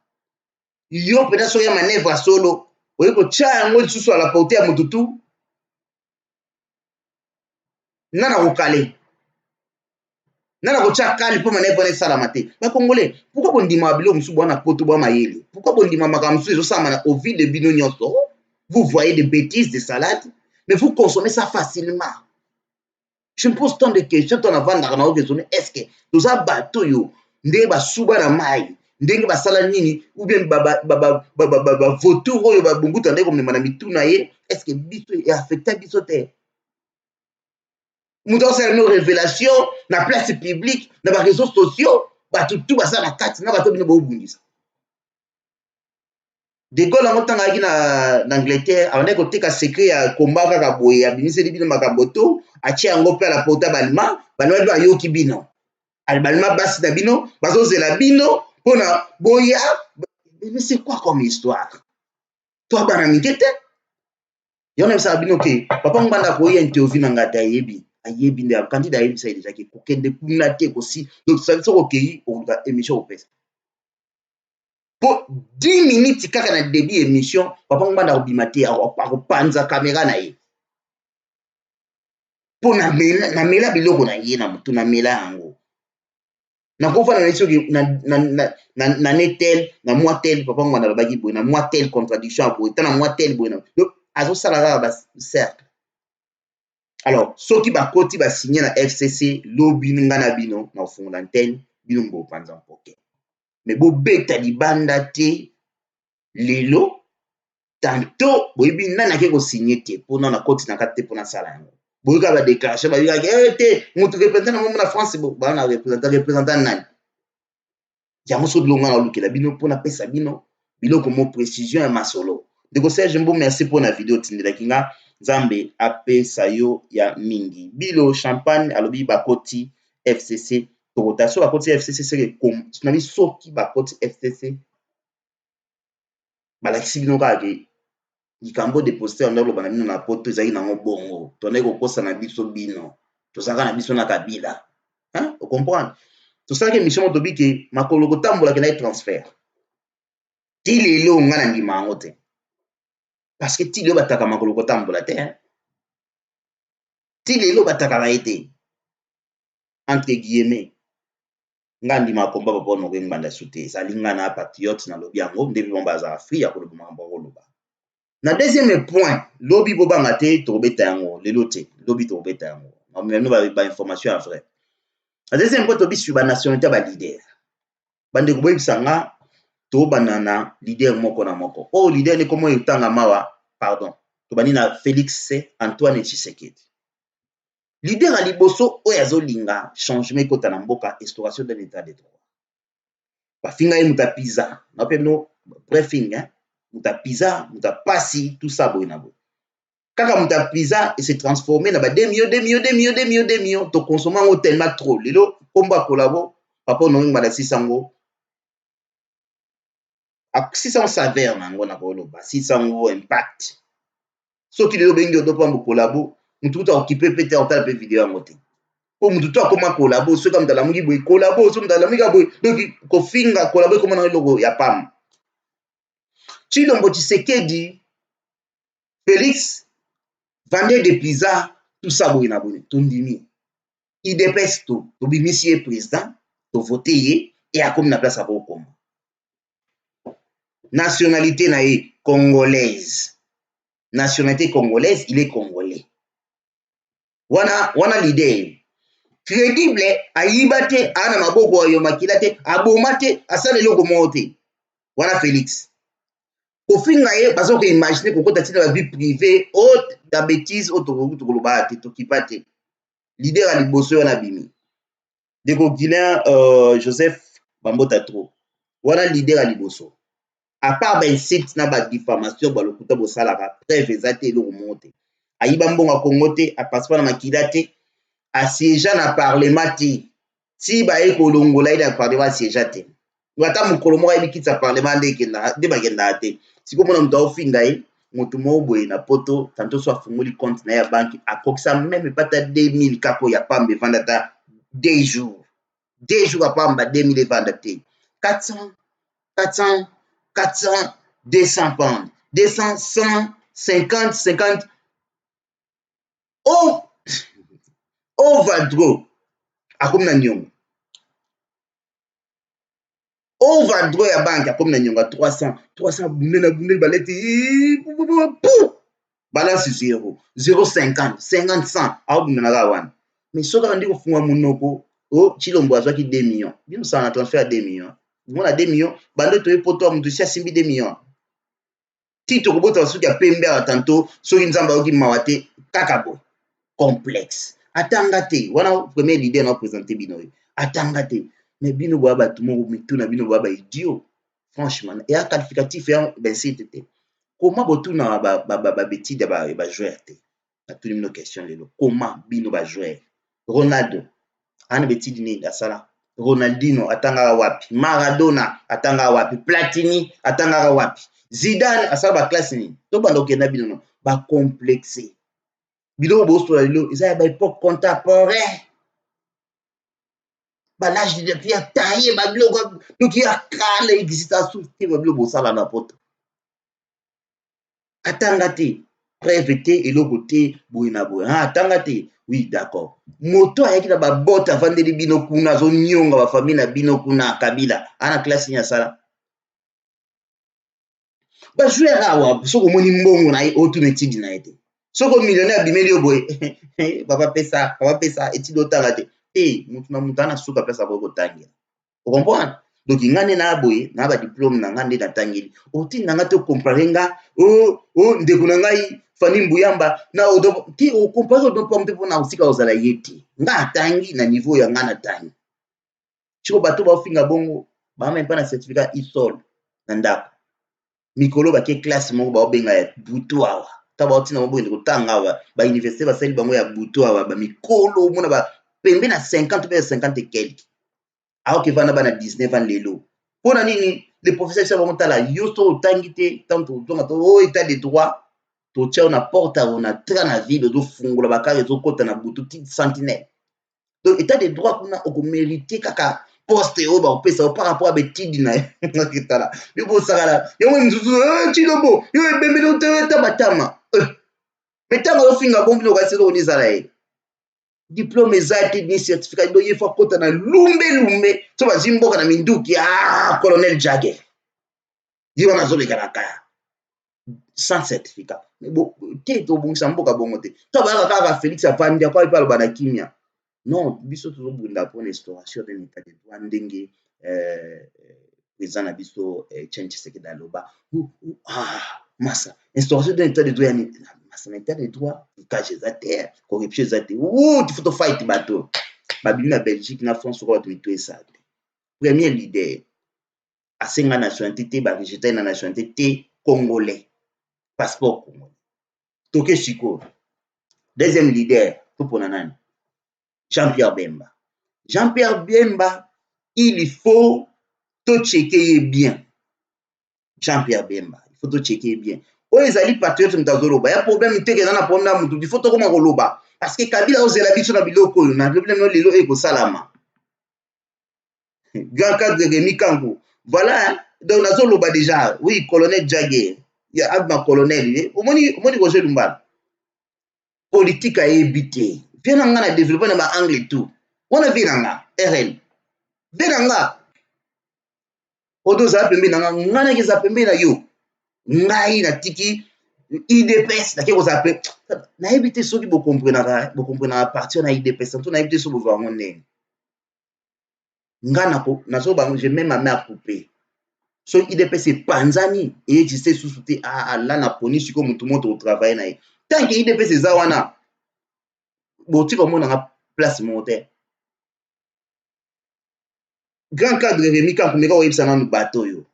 Yo pena so ya manœuvre solo. Oye ko cha yango lisusu ala porter ya mututu. Nana kokale. Nana kocha kali pour manœuvre les salamate. Ba congolais, pourquoi bon ndima bilo musu bwana poto bwa mayele? Pourquoi bon ndima makamsu ezo sama au vide de bino nyonso? Vous voyez des bêtises, des salades, mais vous consommez ça facilement. Je me pose tant de questions ton avant na raisonner est-ce que tous a bateau yo ndenge ba suba na mai, ndenge ba sala nini ou bien baba votour oyo ba bunguta ndenge comme na mituna ye, est-ce que biso est affecté biso te? Nous avons fait nos révélations dans la place publique, dans les réseaux sociaux, tout ça na carte, na bato bino bo bundisa. De Gaulle en temps en Angleterre, on a côté ka secret ya combat ka boye ya binise bino makaboto, achi yango pe la porta balma, banwa ba yoki bino. Al balma basi na bino, bazo zela bino pona boya, mais c'est quoi comme histoire? Toi bana mikete? Yona bisa bino ke, papa nganda ko ye interview na ngata yebi. Ayebi nde candidat ayebi ça déjà ke kokende kuna te aussi donc ça veut dire que on va émission au pesa pour 10 minutes kaka na début émission papa nganda obimate a panza caméra na ye pour na mela biloko na ye na mutu na mela yango na ko fana na soki na netel na moitel papa nganda babaki boy na moitel contradiction boy na moitel boy na donc azo sala ba cercle. Alors, ceux qui bakoti ba signer na FCC lobi ngana bino na fond l'antenne bino mbo panza mpoke. Mais bo beta di banda te lelo tantôt boyebi nana ke ko signer te pour na koti na kate pour na sala yango. Boyika ba déclaration ba yika te mutu représentant na France ba na représentant nani. Ya moso bilonga na lukela bino pour na pesa bino biloko mo précision ya masolo. Ndeko Serge Mbo merci pour la vidéo tindela kinga Zambe ape sayo ya mingi. Bilo champagne alobi bakoti FCC. Rotation bakoti FCC c'est comme tsunami soki bakoti FCC. Balakisi bino kage. Ikambo déposé en ndolo banamino na poto ezaki na bongo. Tonne ko kosa na biso bino. Tosaka na biso na Kabila. Hein? Vous comprenez? Tout ça que mission motobi ke makolo ko tambola ke na transfert. Ti lelo ngana ndima ngote. Parce que ti lelo bataka makolo ko tambola te. Ti lelo bataka ba été entre guillemets ngandi makomba papa no nganda sute salinga na patriote na lobi yango ndebi bomba za free ya ko lobi mambo ko loba Na deuxième point, lobby bobanga te tobeta yango, lelo te, lobby tobeta yango. Mais nous ba information vrai. Na deuxième point tobi sur ba nationalité ba leader. Bande ko boyisanga to banana leader moko na moko. Oh leader ne komo yotanga mawa, pardon. To bani na Félix Antoine Tshisekedi. Leader à liboso oyo azolinga changement kota na mboka instauration d'un état de droit. Ba finga ye muta pizza, na pe no briefing hein. Muta pizza, muta pasi, tout ça boy na boy. Kaka muta pizza et se transformer na ba 2 millions to consommer ngo tellement trop. Lelo komba kolabo papa no ngba da 600 a 600 saveur nango na bolo ba 600 impact. Soki lelo bengi odopa mbo kolabo mutu ta occupé pété en telle vidéo ngote. Ko mutu to akoma kolabo so comme dans la mungi boy kolabo so dans la mungi boy donc ko finga kolabo comme na logo ya pam. Chilombo Tshisekedi Félix vendait des pizzas tout ça boy na boy tondimi. Il dépêche tout to bimisi président to voter et a comme na place à boko. Nationalité nae congolaise. Nationalité congolaise, il est congolais. Wana leader crédible ayibate ana maboko yo makilate abomate asale loko mote. Wana Félix. Kofinga ye bazo ko imaginer kokota tina ba vie privée haute da bêtise autokolobate to kipate. Leader a liboso wana bimi. Deko Guilain Joseph Bambota Tro. Wana leader a liboso. À part ben site na ba diffamation ba lokuta bo salaka preuve ezate loko mote. Ayiba mbonga kongote a passeport na makilate a siéger na parlement ti si ba ekolongola ida parlement siéger te. Wata mukolo mo ebikitsa parlement de bagenda te. Siko mona mto ofinga moto mo boye na poto tanto so afungoli compte na ya banki akokisa même pas ta 2000 kako ya pambe vendata 2 jours. 2 jours à pamba 2000 vendate. 400 200 pounds. 200 150 overdro akomna nyongo. Overdro ya banque akomna nyongo 300 bunena baleti balance 0.50 100 abunena gawana. Mais soka ndiko funga munoko Chilombo azwaki 2 millions. Bino ça na transfert 2 millions. Mon a 2 millions, bando to poto mutu sia simbi 2 millions. Tito kobota suki ya pembe a tanto soki nzamba oki mawate kakabo complexe. Atangate wana premier leader na présenter bino. Atangate mais bino boa batu mo mitu na bino boa ba idiot. Franchement, et un qualificatif et ben c'était. Comment botu na ba betide ba joueur te. Na tout une question lelo. Comment bino ba joueur? Ronaldo ana betide ni asala. Ronaldinho atanga wapi, Maradona atanga wapi, Platini atanga wapi, Zidane asala ba classe ni to bando kenda bino ba complexé bilo bosto la lilo isa ba époque contemporain ba l'âge de pierre taillé ba bilo donc il y a kala existation ti ba bilo bosala na poto atanga te prévité et le côté boina boina atanga te. Oui, d'accord. Moto ayaki na ba bota vandeli bino kuna zo nyonga ba famille na bino kuna Kabila ana classe nya sala. Ba jouer awa soko moni mbongo na otu netidi na ete. Soko millionnaire bimeli oboy. Papa pesa etido tanga te. Mutu na mutana suka pesa boko tangira. Vous comprenez? Donc ngane na boy na ba diplôme na ngande na tangeli. Oti nanga to comparenga ndeko na ngai Fani Mbuyamba na odo ki o compare odo pompe pona usika ozala yeti nga tangi na niveau ya ngana tangi chiko bato ba finga bongo ba même pas na certificat ISOL na ndako mikolo ba ke classe moko ba obenga ya butu awa ta ba otina mbo ndiko tanga awa ba université ba sali bango ya butu awa ba mikolo mona ba pembe na 50 pe 50 et quelques aho ke vana ba na 19 ans lelo pona nini les professeurs ba motala yoso tangite tanto tonga to état de droit to tia na porte on a tra na ville do fungola bakare zo kota na butu ti sentinelle. Donc état de droit kuna o mériter kaka poste o ba opesa par rapport à betidi na kitala. Yo bo sakala yo mzuzu Chilombo yo bembe do ta batama. Metanga yo finga bombi no kasi do ni sala e. Diplôme ezati ni certificat do yefa kota na lumbe so ba zimboka na minduki colonel Jagger. Yo na zo le kanaka. sans certificat. Mais bon, t'es au bon sambo ka bon côté. Toi ba Félix Afandi quoi il parle ba na kimia. Non, biso toujours bunda pour l'instauration d'un état de droit ndenge président na biso change ce que dans loba. Massa, instauration d'un état de droit massa état de droit, cache za terre, corruption za terre. Tu faut to fight bateau. Babili na Belgique na France ko to ça. Premier leader a senga nationalité ba rejeter na nationalité congolais. Passeport congolais. Toke Chiko. Deuxième leader, tout pour nanani. Jean-Pierre Bemba. Jean-Pierre Bemba, il faut tout checker bien. Jean-Pierre Bemba, il faut tout checker bien. Oh, les alliés patriotes sont dans il y a problème, il faut tout comment roloba. Parce que Kabila ose la biso na biloko, na problème lelo eko salama. Grand cadre de Rémi Kango. Voilà, donc nazo loba déjà. Oui, colonel Djagé. Il y a un colonel, au moins Roger Lumba. Politique à éviter. Viens en a développé dans l'anglais tout. On a vu dans RL. Viens en odo za pembe na ngana ke za pembe na yo. Ngai na tiki IDPS na ke ko za pe. Na éviter ceux qui bo comprendre à partir na IDPS, on a éviter ceux bo voir mon nez. Ngana ko na so ba je même ma mère couper. So IDPS c'est Panzani et tu sais sous-souté là na poni siko mutu moto au travail na. Tant que IDPS za wana boti comme on a place monter. Grand cadre Rémi Kango meka o yebisa na bateau yo.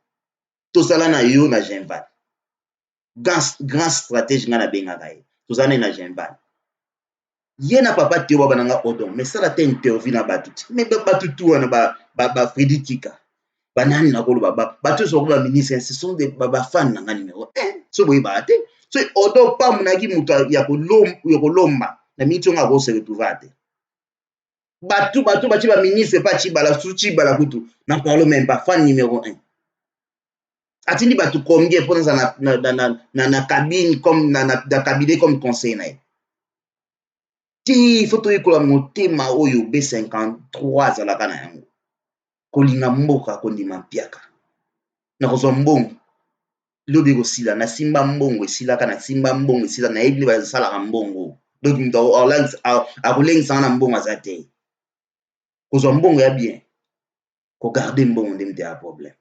To sala na yo na Genval. Grand stratège ngana benga kai. To sala na Genval. Yena papa te wa bananga odon, mais ça la te interview na batuti. Mais batutu tout na ba Freddy Kika. Banani na kolo batu so ba ministre, ce sont des fans na numéro 1. So boy baate. So odon pa munaki mutu ya kolomba na mito nga go se retrouver. Batu bachi ba ministre pa chibala suchi bala kutu na parle même pas fan numéro 1. Atindi batu combien pour na cabine comme na cabinet comme conseil na. Ti faut to ikola motema oyo B53 za la kana yango. Kolinga mboka kondima mpiaka. Na kozo mbongo. Lobi ko sila na simba mbongo esila kana simba mbongo esila na ebli ba sala mbongo. Donc mto Orlando a kolenga sana mbongo azate. Kozo mbongo ya bien. Ko garder mbongo ndemte a problème.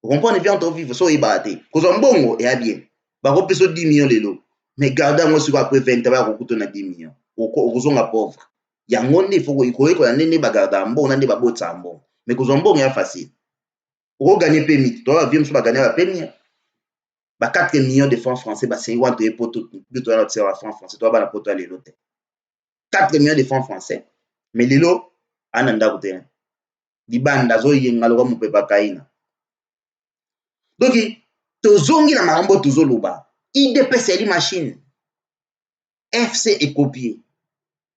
Vous comprenez bien ton vivre so ibate. Kozo mbongo ya bien. Ba ko peso 10 millions lelo. Mais garder moi sur après 20 ba ko kuto na 10 millions. Kozonga pauvre. Yango nde faut ko ya nene ba garder mbongo na nde ba botsa mbongo. Mais kozo mbongo ya facile. Pour gagner permis, toi viens sur ba gagner la permis. Ba 4 millions de francs français ba c'est want to poto de toi la francs français toi ba la poto lelo te. 4 millions de francs français. Mais lelo ananda kote. Libanda zo yenga lo mu pepa kaina. Donc tozongi na marambo tozoloba. IDPS eli machine. FC est copié.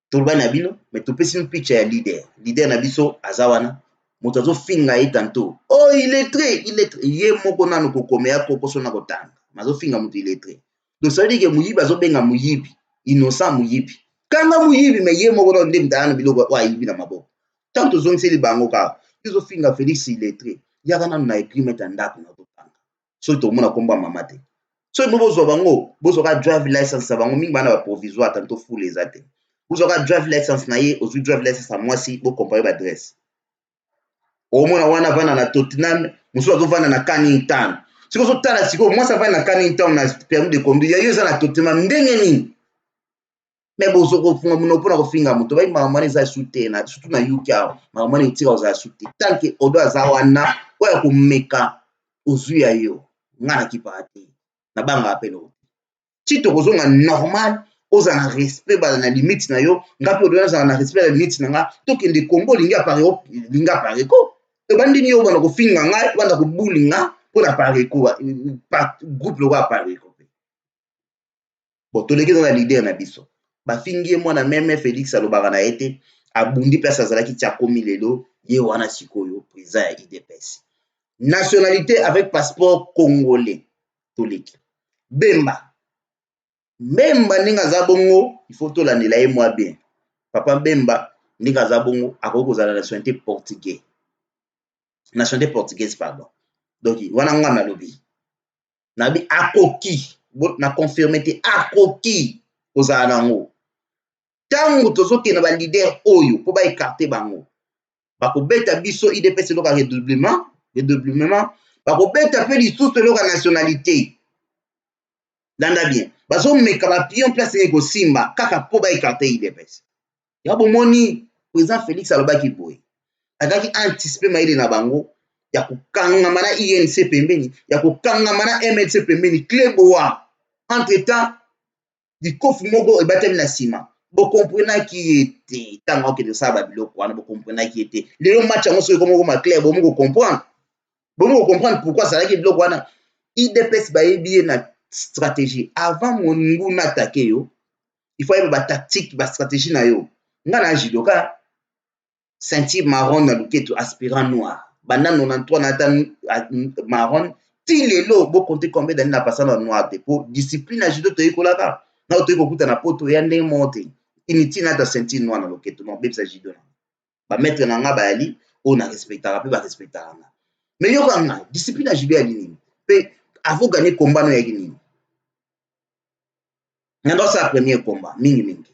Tolba na bino, mais tu peux une picture ya leader. Leader na biso azawana. Motazo finga yi tanto. Oh, il est très. Yé moko nanu kokomea koko sona kotanga. Mazo finga mutu il est très. Donc ça veut dire que muyibi azo benga muyibi. Innocent muyibi. Kanga muyibi mais yé moko na ndem dana biloko wa yibi na maboko. Tant tozongi seli bango ka. Izo finga Félix il est très. Yaka nanu na écrit mettre ndako na totanga. So to mona komba mamate. So bozo bango, bozo ka drive license bango mingi bana ba provisoire tanto fou les até. Bozo ka drive license na ye, ozu drive license à moi si bo comparer ba adresse. Au moins wana vana na Tottenham, muso azo vana na Canning-Town. Siko so tala siko moi ça va na Canning-Town na permis de conduire. Ya yo za na Tottenham ndenge nini. Mais bozo ko funga muno pona ko finga muto ba mamani za shooter na surtout na UK. Mamani utira za shooter. Tant que odo za wana, oya ko meka ozu ya yo. Ngana kipati. Na banga apelo. Si to kozonga normal, oza na respect ba na limite na yo, ngapi odo na respect na limite na nga, to kende Congo linga pare ko. E bandi ni yo bana ko finga nga, bana ko bulinga po na pare ko, groupe lo ba pare ko. Bon, to leki na leader na biso. Ba fingi mo na même Félix alobaka na ete, abundi place azalaki tia komi lelo, ye wana sikoyo président ya IDPS. Nationalité avec passeport congolais. Toleki. Bemba ninga za bongo, il faut to landela ye moi bien. Papa Bemba ninga za bongo akoko kozala nationalité portugais. Nationalité portugaise pardon. Donc wana nga na lobi. Nabi akoki na confirmé akoki kozala nango ntango tozokende balider oyo mpo baekarte bango bakobeta biso idps eloka redoublement bakobeta mpe lisusu eloka nationalité landa bien bazomeka bapion place ekosimba kaka mpo baekarte idps ya bomoni président félix alobaki boye azalaki anticipe mayele na bango ya kokangama na inc pembeni ya kokangama na mlc pembeni kleboa entre temps likofi moko ebatami na nsima bokomprenaki ete ntango akende kosala babiloko wana bokomprenaki ete lelo match yango soki ekomokoma clair bomokokomprendre pourquoi azalaki biloko wana idps bayebi ye na stratégie avant moninguna atake yo il faut yeba batactique bastratégie na yo nga na judoka ceinture marron na luketo aspirant noir banda 93 na ata marron ti lelo bokonte combien d'années na pasa na noir te po discipline ya judo toyekolaka na otoyi kokuta na poto ya ndenge moko te initi na ata ceinture noir na loketo na obebisa judo na bamaître na nga bayali oyo na respectaka mpe barespectaka nga mais yokanga discipline ya judo yali nini mpe avo gagné combat no yaki nini nando osala premier combat mingimingi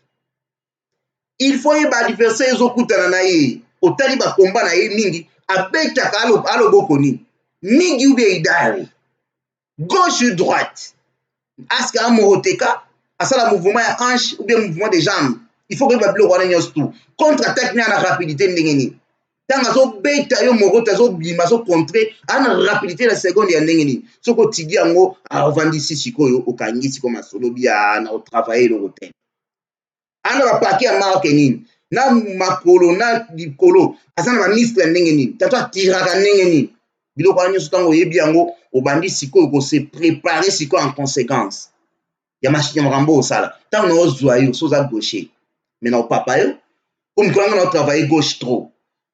il faut yeba adversaire ezokutana na ye otali bakomba na ye mingi abetaka aloboko nini mingi ubie idare gauche droite aske amoroteka asala mouvement ya hanche ou bien mouvement de jambe il faut koyeba biloko wana nyonso tu contre attaque ni ana rapidité ndenge nini ntango azobeta yo moroto azobima azocontre ana rapidité na seconde ya ndenge nini soki otigi yango avandisi sikoyo okangi siko masolo bia na otravaille eloko te ana bapaki ya marke nini na makolo na likolo aza na bamiscle ya ndenge nini tato atiraka ndenge nini biloko wana nyonso ntango oyebi yango obandi sikoyo kose prépare sikoyo en conséquence ya makambo osala ntango na ozwa yo so oza gaucher mais na opapa yo po mikolo yanga na otravaille gauche trop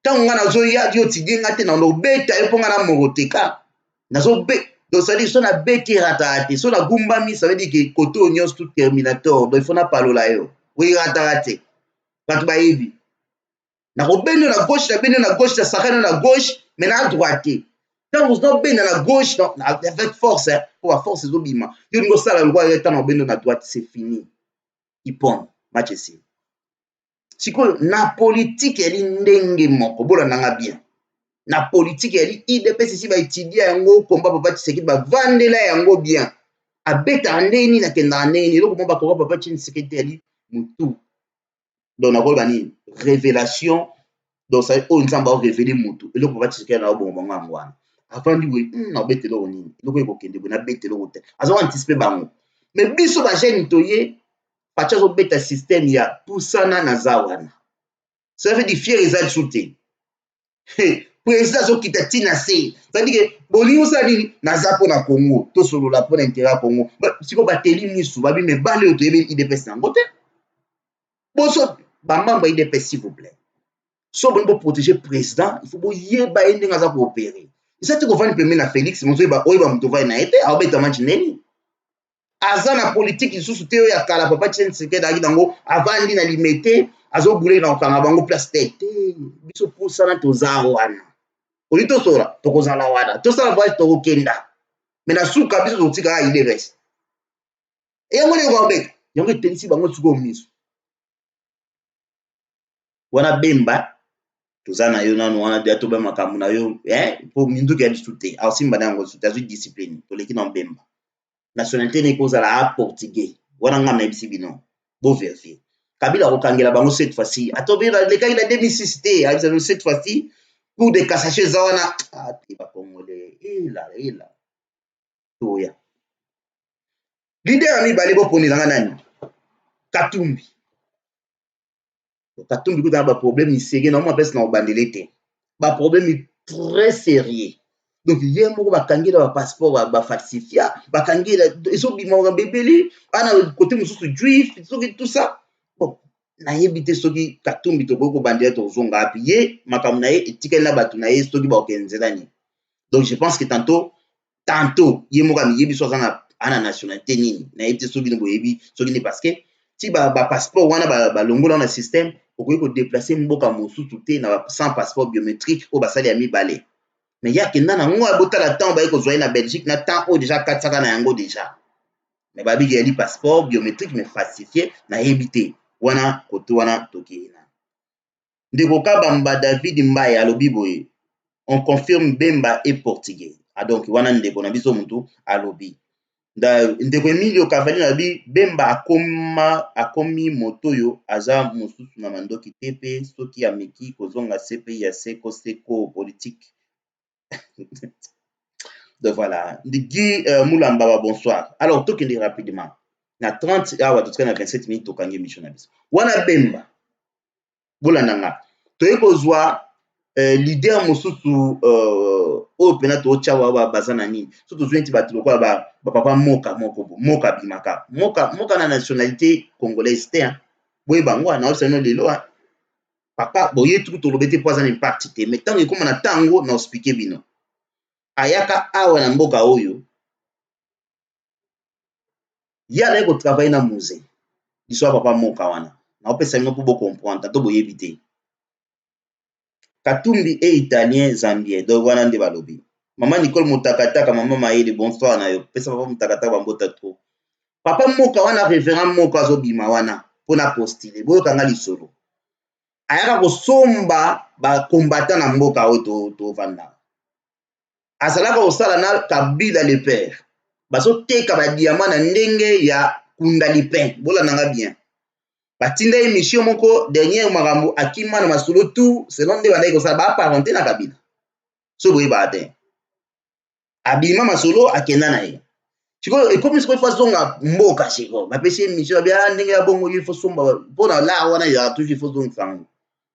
ntango nga nazoya yo tidie nga te na lobeta yo mpo nga na moroteka nazobe donc ça veut dire so nabeti rataka te so nagumbami ça veut dire que côté oyo nyonso tout terminator donc il faut napalola yo oyirataka te bato bayebi nakobenda na gauche nabenda na gauche nasakana na gauche mais na droite te ntango ozobenda na gauche avec force po baforce ezobima yo ndingo osala lokwa ntango obenda na droite c'est fini ipone match esili sikoyo na politike yali ndenge moko bolandanga bien na politike yali idps esi baétudie yango komba papa Tshisekedi bavandela yango bien abetaka ndenge nini akendaka ndenge nini eloko mo bakoka papa Tshisekedi yali mutu donc nakoloba nini révélation donc ça oyo nzambe aorevele mutu eloko papa Tshisekedi na obongo bango yango wana afandi boye na obeta eloko nini eloko ekokende boye nabeta eloko te aza anticipe bango mais biso bagene toye paci azobeta système ya pusana naza wana ça veut dire fiere eza lisu te président azokita ntina se c'est-à-dire bolingi osala nini naza mpo na congo tosolola mpo na intérêt ya congo sikoyo bateli misu babimi ebale oyo toyebi idps nango te boso bamembre ya idps s'il vous plaît so boni boprotéger président il faut boyeba ye ndenge aza koopere eza te kovandi pembe na félix mozoyeba oyeba moto ovandi na ye te aobeta match ndeni aza na politike lisusu te oyo ya kala papa Tshisekedi azalaki nango avandi na limete azobuleki na kokanga bango place te te biso pusana toza wana oli tosola tokozala wana tosala voyage tokokenda me na suka biso totikaka idps yango ndenge kobeka yango etelisi bango sikoyo miso wana bemba toza na yo nano wana deya toba makambo na yo mpo minduki ya lisu te aosimba na yango lisu te azwi discipline toleki na mbemba nationalité ne ekozala a portugais wana nga nayebisi bino boverifie kabila akokangela bango cette fois-ci atobelekaki na 2006 te ayebisa cette fois-ci cour de cassation eza wana te bakongole ela toya lider ya mibale boponelanga nani katumbi kutana baproblème sérieux na omo apesi na obandele te baproblème très sérieux donc ye moko bakangela bapasseport bafalsifia bakangela ezobima bebeli ana kote mosusu juif soki tout ça bon nayebi te soki katumbi tokoki kobandela tozonga api ye makambo na ye etikali na bato na ye soki bakokenzela nini donc je pense que tantôt ye moko amiyebi so aza ana nationalité nini nayebi te soki boyebi soki ni parce que ti bapasseport wana balongola na système okoki kodeplace mboka mosusu te na sans passeport biométrique oyo basali ya mibale mais ya kenda nango abotala temps baye kozwa ye na Belgique na temps oyo déjà katisaka na yango déjà mais babi yali passeport biométrique mais falsifié na yebité wana koto wana tokina ndeko Kabamba David Mbaye alobi boye on confirme Bemba est portugais donc wana ndeko na biso mutu alobi ndeko Emilio Cavali alobi Bemba akomi motoyo aza mosusu na mandoki tepe soki ameki kozonga CPI ya seko politique. Donc voilà, Guy Moulamba, bonsoir. Alors, tout est rapidement. Na 30 awa tout na 27 minutes tokangi mission na biso. Wana Bemba. Bolananga. Toye kozwa leader mosusu o pena to chawa wa bazana nini. So to zwenti batilo kwa ba papa moka bimaka. Moka na nationalité congolaise te. Boye bangwa na osano lelo papa boye tout to lobete poison impact te. Mais tango comme na tango na expliquer bino. Ayaka awa na mboka oyo yala eko travailler na musée l'histoire papa moka wana na opesa bino pour comprendre to boyebi te Katumbi et italien zambien donc wana nde balobi maman Nicole Mutakataka maman Maïli bonsoir na yo pesa papa Mutakataka bambota trop papa moka wana révérend moka azobima wana pona postuler boyo kanga lisolo ayaka kosomba ba combattant na mboka oyo to vanda asalaka osala na Kabila le père bazoteka ba diamant na ndenge ya Kunda Lipin bola nanga bien batinda émission moko dernier makambo akima na masolo tout selon nde bandai kosala ba parenté na Kabila so boye ba te abima masolo akenda na ye chiko ekomi siko fa zonga mboka chiko bapesi émission bia ndenge ya bongo il faut somba pona la wana ya toujours il faut zonga fango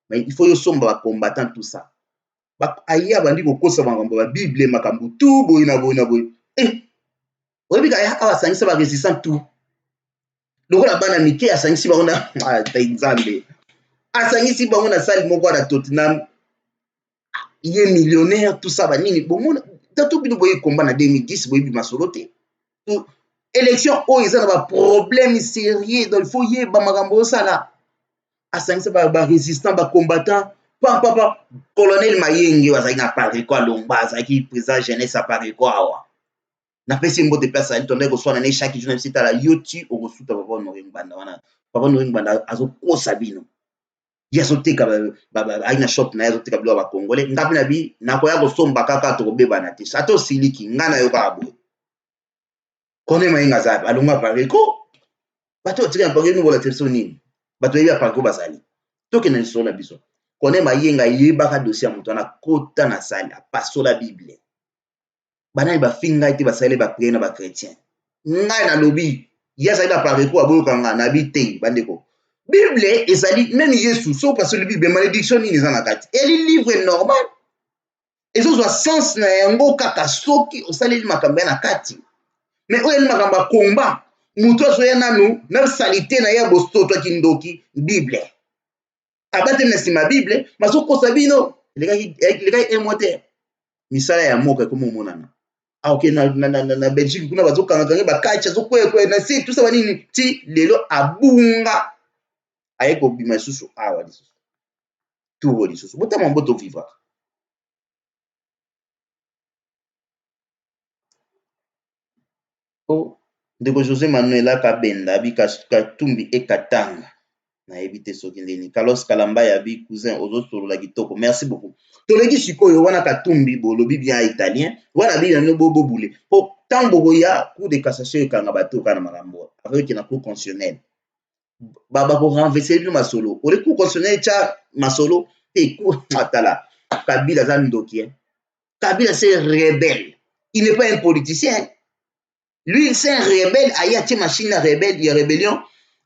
mais il faut yo somba ba combattant tout ça aya bandi kokosa makambo ba bible makambo tout boye na boye oyebi kaya awa sangisa ba résistant tout lokola bana mike asangisi bango na nzambe asangisi bango na sali moko na Tottenham ye millionnaire tout ça banini bomona tato bino boye combat na 2010 boye bi masolo te élection o ezana ba problème sérieux donc il faut yeba makambo sala asangisa ba résistant ba combattant papa colonel Mayenge wazaki na Paris kwa Lomba azaki président jeunesse à Paris kwa awa na pesi mbote place ali tonde ko swana ne chaque jour sita la yoti o kosuta papa Noring Banda wana papa Noring Banda azokosa bino yazoteka ba aina shop na yazoteka bilo ba congolais ngapi na bi na ko ya ko somba kaka to kobeba na te sato siliki ngana yo ka abo kone Mayenga zabe alunga Paris ko bato tika Paris no bola television nini bato ya Paris ko basali toke na sola biso kone Mayenga yebaka dossier mutu na kota na sali pasola bible banani ba finga ite basale ba prier na ba chrétien ngai na lobi yasa ila Paris ko aboyoka nga na bite bandeko bible ezali même Yesu so parce le bible malédiction ni na kati eli livre normal ezo zo sens na yango kaka soki osali makambo na kati mais oyo makambo komba mutu so ya nanu na salité na ya bostoto kindoki bible abate na sima bible masoko sabino les gars moteur misala ya moka comme monana ok na Belgique kuna bazokanga kanga ba kacha zokwe na si tout ça banini ti lelo abunga ayeko bima susu awa lisusu tout woli susu botama mboto vivre oh ndeko José Manuel Kabenda bika Katumbi e Katanga na éviter soki ndeni Carlos Kalamba ya bi cousin ozo la kitoko merci beaucoup toleki sikoyo wana Katumbi bolobi bien italien wana bi na bobo boule po tambo ya cour de cassation kanga bato kana makambo avec na cour constitutionnelle baba ko renverser le masolo o le cour constitutionnelle cha masolo et cour atala Kabila zandoki Kabila c'est rebelle il n'est pas un politicien lui c'est un rebelle ayati machine rebelle il y a rébellion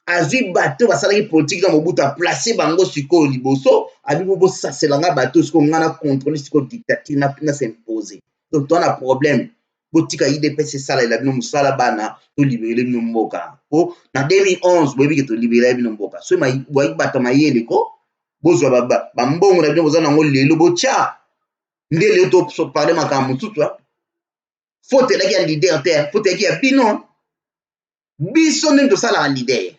azwi bato basalaki politique na Mobutu placé bango siko liboso abi bo saselanga bato siko ngana contrôler siko dictature na s'imposer donc on a problème botika IDPS sala ila bino musala bana to libérer bino mboka po na 2011 boyebi ke to libérer bino mboka so ma boyi bato mayele ko bozwa baba bambongo na bino bozana ngo lelo bocha ndele to so parler makambo tout toi faute la guerre leader terre faute la guerre bino biso même to sala leader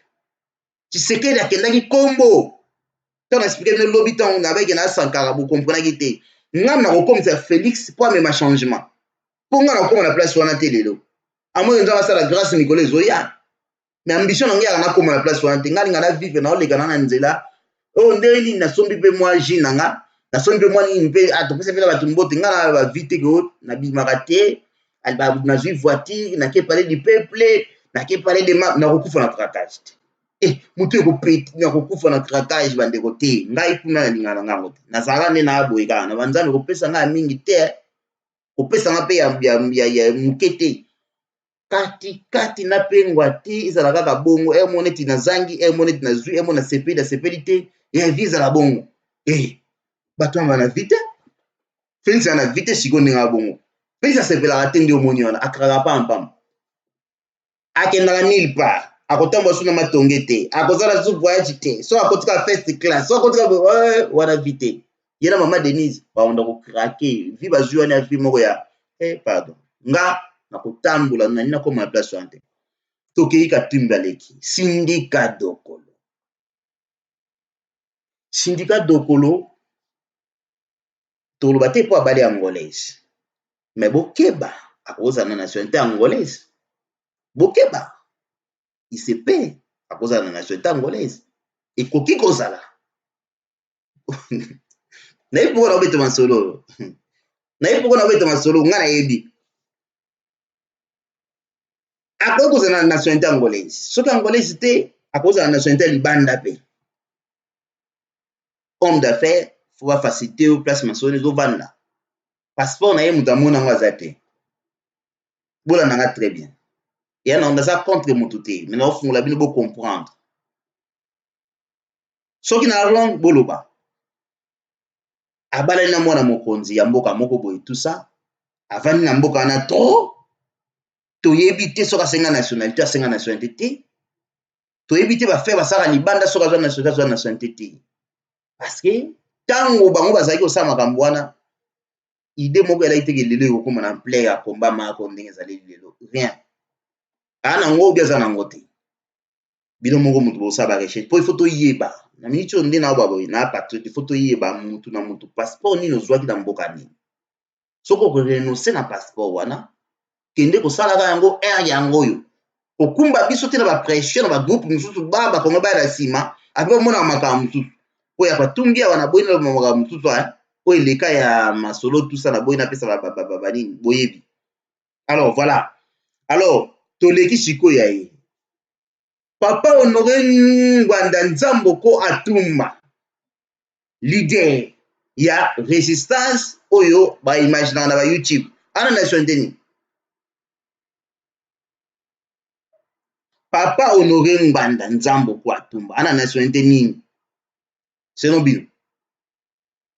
Tshisekedi akendaki kombo tant expliquer le lobby tant on avait na Sankara vous comprenez que ngam na kokomisa Félix pour même changement pour ngana ko na place wana te lelo Amo nza basala grâce Nicolas Zoya. Mais ambition nanga na koma na place wante ngali ngala vivre na oleka na nzela. Oh ndeli na sombi pe moi jinanga. Na sombi pe moi ni pe atopesa vela batu mbote ngala ba vite ko na bimarate, alba na zui voiture, na ke parler du peuple, na ke parler de na kokufa na craquage. Mutu ko pete na kokufa na craquage bande côté. Ngai kuna na lingana ngango. Na zala ne na boyika na banzana ko pesa nga mingi te. Ko pesa nga pe ya mukete. Kati na pengwa ti izala kaka bongo moneti na zangi moneti na zui mona sepeli na sepelite visa la bongo bato amba na vite Félix na vite siko ndinga bongo Félix sepela atende omoni wana akaka pam akendaka mille part akotamba suna matonge te akozala su voyage te so akotika first class so akotika wana vite yena mama Denise baonda ko craquer vi bazui wana vi moko ya pardon nga na kotambula na nina koma place wante tokeika timbaleki syndicat dokolo toloba te po abali angolaise mais bokeba akoza na nationalité angolaise bokeba ICP akoza na nationalité angolaise ekoki kozala na ipoko na obeta masolo nga na yebi akoza na nationalité angolaise soki angolaise te akoza na nationalité libanda pe homme d'affaires faut ba faciliter au place masoni zo vanda passeport na ye mutamona ngo azate bola nanga très bien ya na onda contre mutu te mais na ofungula bino bo comprendre soki na langue boloba abala na mwana mokonzi ya mboka moko boye tout ça avani na mboka na trop toyebi te soka senga nationalité te toyebi te ba faire basaka libanda soka za nationalité te parce que tango bango bazaki osala makambo wana idée moko elaki teke lelo ekokoma na play ya komba mako ndenge ezali lelo rien ana ngo biaza nango te bino moko mutu bosala ba recherche po il faut toyeba na miniti onde na baboy na patriote il faut toyeba mutu na mutu passeport nini ozwaki na mboka nini soko ko renoncer na passeport wana kende kosala yango yango yo okumba biso te na ba pression na ba groupe mususu baba kongo ba la sima ape mona makambo mususu po ya batungi ya wana boyina makambo mususu po eleka ya masolo tout ça na boyina pesa ba nini boyebi alors voilà alors toleki siko ya ye Papa Honoré Ngwanda Nzamboko Atumba leader ya résistance oyo ba imaginer na ba YouTube ana nationalité ni Papa Honoré Ngwanda Nzamboko Atumba ana nationalité nini seno bino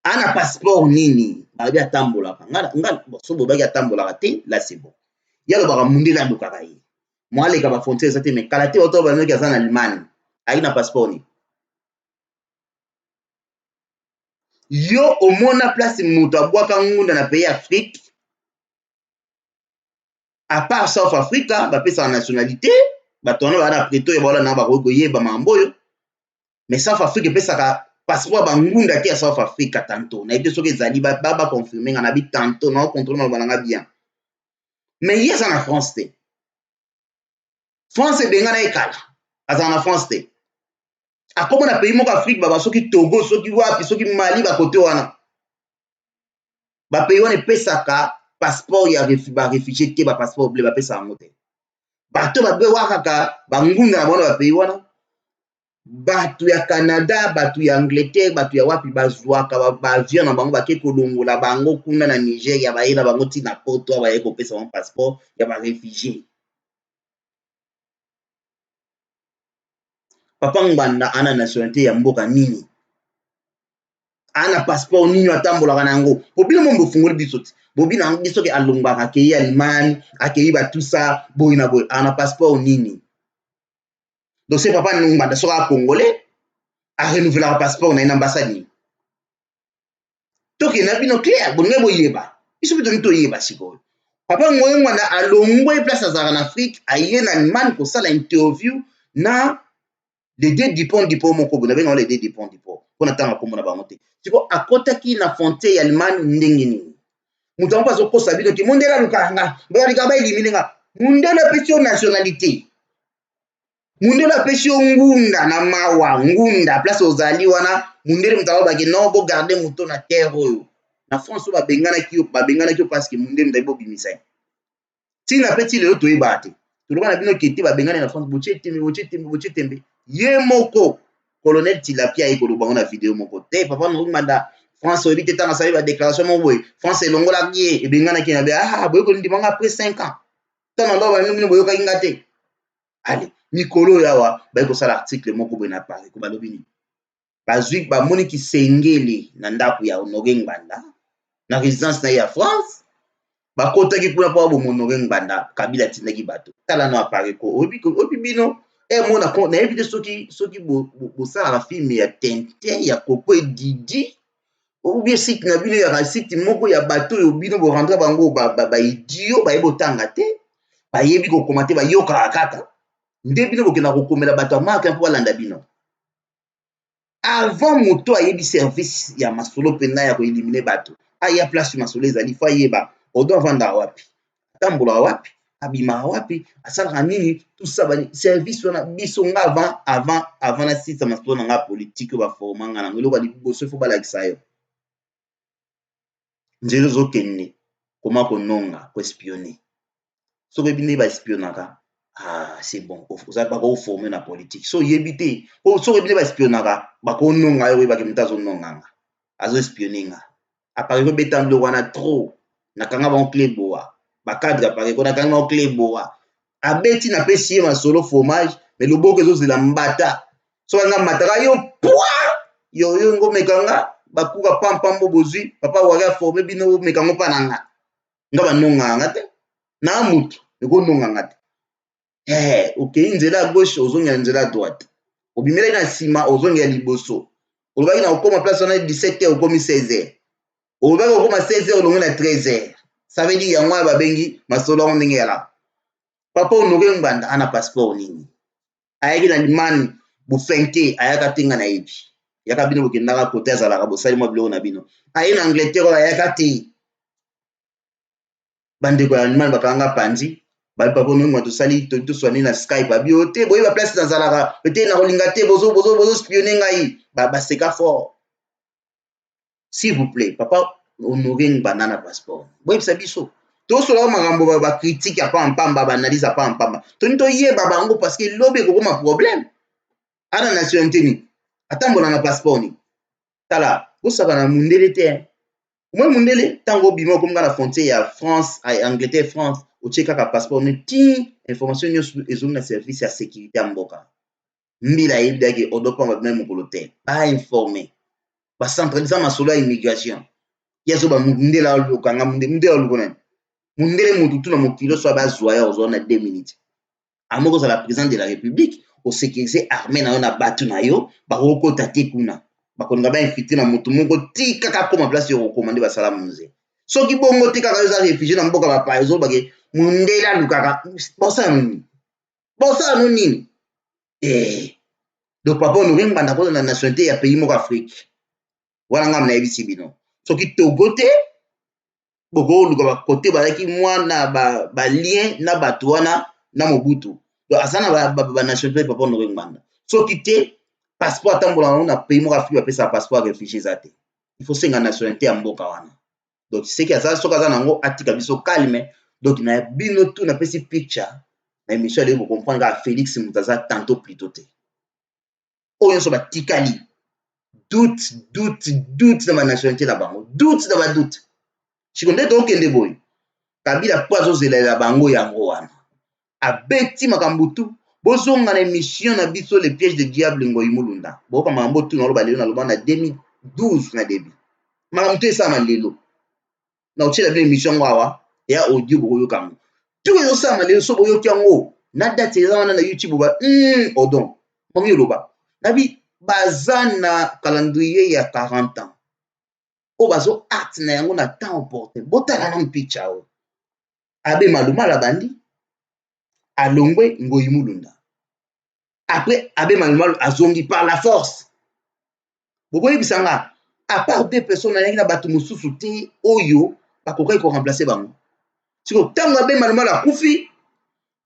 ana passeport nini babi atambola ngana so bobaki atambola te là c'est bon yalo baka mundela ndokaka ye mwale ka ba frontière zate mais kalate auto ba noki azana Allemagne aina passeport ni yo omona place mutu abwaka ngunda na pays Afrique à part South Africa ba pesa nationalité batona bana Pretoria bala na ba koyeba mamboyo mais South Africa pesa ka passeport ba ngunda te ya South Africa tanto na ite soki ezali ba confirmer na bi tanto na contrôle na balanga bien mais yes en France te France benga na ekala azana na France te akoma na pays moko Afrique baba soki Togo soki wapi soki Mali ba kote wana ba pays wana pesaka passeport ya réfugié te ba passeport bleu ba pesa ngote bato ba be wakaka ba ngunda na bona ba pays wana batu ya Canada batu ya Angleterre batu ya wapi bazwaka ba avion na bango bake kolongola bango kuna na Nigeria ba yela bango ti na poto ba yeko pesa mon passeport ya ba réfugié Papa Ngwanda ana nationalité ya mboka nini ana passeport nini atambola nango bobina mombo fungoli biso ti bobina biso ke alongba akei Allemagne akei ba tout ça boyina boy ana passeport nini donc c'est Papa Ngwanda soka congolais a renouveler un passeport na une ambassade toki na bino clair bonne boyeba biso bito nito yeba sikoyo Papa Ngwanda alongwe place azara na Afrique aye na Allemagne ko sala interview na les deux dipons moko bona benga les deux dipons pona tanga komona bango te siko akotaki na frontière ya Allemagne ndenge nini mutu ampa zo kosa bino ki mondela lukanga ba eliminer nga Mundele apesi yo nationalité. Mundele apesi yo ngunda na mawa, ngunda, place ozali wana, mundele mutawa baki non bo garder muto na terre oyo. Na France ba bengana ki parce que mundele mutawa bimisa. Si na peti lelo toyeba te. Toloba na bino kete ba bengana na France boche tembe. Ye moko colonel Tilapia e koloba na vidéo moko te papa no manda France obité tanga sali ba déclaration mo boy France elongola ki e bengana ki na be boy ko ndimanga après 5 ans. Tana ndo ba mino boyo ka ngate. Allez, mikolo yawa ba ko sala article moko boy na Paris ko balobi ni. Bazwi ba moni ki sengeli na ndaku ya Honoré Ngbanda na résidence na ya France. Bakotaki kuna po bo Honoré Ngbanda Kabila tindaki bato. Tala no Paris ko obi bino mona ko na éviter soki bo sala la film ya Tintin ya Coco et Didi ou bien site na bino ya site moko ya bato yo bino bo rentrer bango ba idiot ba yebo tanga te ba yebi ko commenter ba yoka kaka nde bino bo kena ko komela bato marque pour landa bino avant moto ayebi service ya masolo pena ya ko éliminer bato aya place masolo ezali fa yeba odo vanda wapi tambola wapi abima wapi asalaka nini tout ça bani service wana biso nga avant na site masolo na nga politique ba formanga na ngelo ba liboso fo balakisa yo nzelo zokenne koma kononga ko espionner soki bine ba espionnaka c'est bon oza ba ko former na politique so yebite soki bine ba espionnaka ba ko nonga yo ba ke mutazo nonganga azo espionninga apare ko betando wana trop nakanga ba clé boa bakadre apare ko nakanga ba clé boa abeti na pesi ye masolo fromage mais loboko ezozela mbata so nga mataka yo yo ngomekanga bakuka pampambo bozwi papa waka formé bino mekango pananga nga banonganga te na mutu ekononganga te okei nzela ya gauche ozongela nzela ya droite obimelaki na nsima ozongela liboso olobaki na okoma place wana 17h okomi 16h olobaki okoma 16h olongi na 13h ça veut dire yango babengi masolo yango ndenge yala papa Honoré Ngbanda ana passeport nini ayaki na limani bufenke ayaka tenga na yebi yaka bino bokendaka kote azalaka bosali mwa biloko na bino aye na Angleterre ayaka te bandeko ya limani bakanga panzi babi papa Honoré Ngbanda tosali toswani na Skype abio te boyeba place nazalaka pete na kolinga te bozo spionner ngai baseka fort s'il vous plaît papa Honoré Ngbanda na passeport boyebisa biso tosolaka makambo bakritike ya pampamba baanalyse ya pampamba toni toyeba bango parce que lobi ekokoma problème ana nationalité nini atambola na passeport nini tala osaka na mundele te omoi mundele ntango obima okominga na frontière ya France Angleterre France otie kaka passeport ni ti information nyonso ezongi na service ya sécurité ya mboka mbila ayebi dake odopamba bima mokolo te bainforme bacentralisa masolo ya immigration yazo bamundele alokanga mundele aloko nani mundele mutu tuna mokilo so bazwa ya ozwa na 2 minutes amoko ozala président de la république osécuriser armée na yo na bato na yo bakokota te kuna bakolinga bainfiltre na motu moko ti kaka koma place yo kokoma nde basala munze soki bongo te kaka yo oza réfugié na mboka bapaya ozobake mundele alukaka bosala no nini donc papa Honoré Ngbanda koza na nationalité ya pays moko Afrique wana ngam nayebisi bino soki Togo te bokoluka bakote bazalaki mwana balien na bato wana na Mobutu donc aza na banationalité papa Honoré Ngbanda soki te passeport atambola nango na pays moko Afrique bapesa passeport ya réfugié eza te il faut senga nationalité ya mboka wana donc seki azala soki aza nango atika biso calme donc na bino tu napesi picture na émission aleki bocomprendre kaka Félix moto aza tantôt plutôt te oyo nyonso batikali doute na banationalité na bango doute na badoute siko nde tokende boye Kabila po azozelela bango yango wana abeti makambo tu bozonga na émission na biso le piège de diable Ngoyi Mulunda boka makambo tu naloba lelo naloba na 2012 na début makambo tu esama lelo na otiela bino émission ngo awa ya audio bokoyokango tu ezosama lelo so boyoki yango na date eza wana na YouTube ba odon mongi oloba nabi baza na calendrier ya 40 ans o bazo acte na yango na temps opportun botala na picture o abe malumala bandi alongwe Ngoyi Mulunda après abe malumala azongi par la force bokoyebisa nga à part deux personnes na bato mosusu te oyo bakokai ko remplacer bango siko tango abe malumala akufi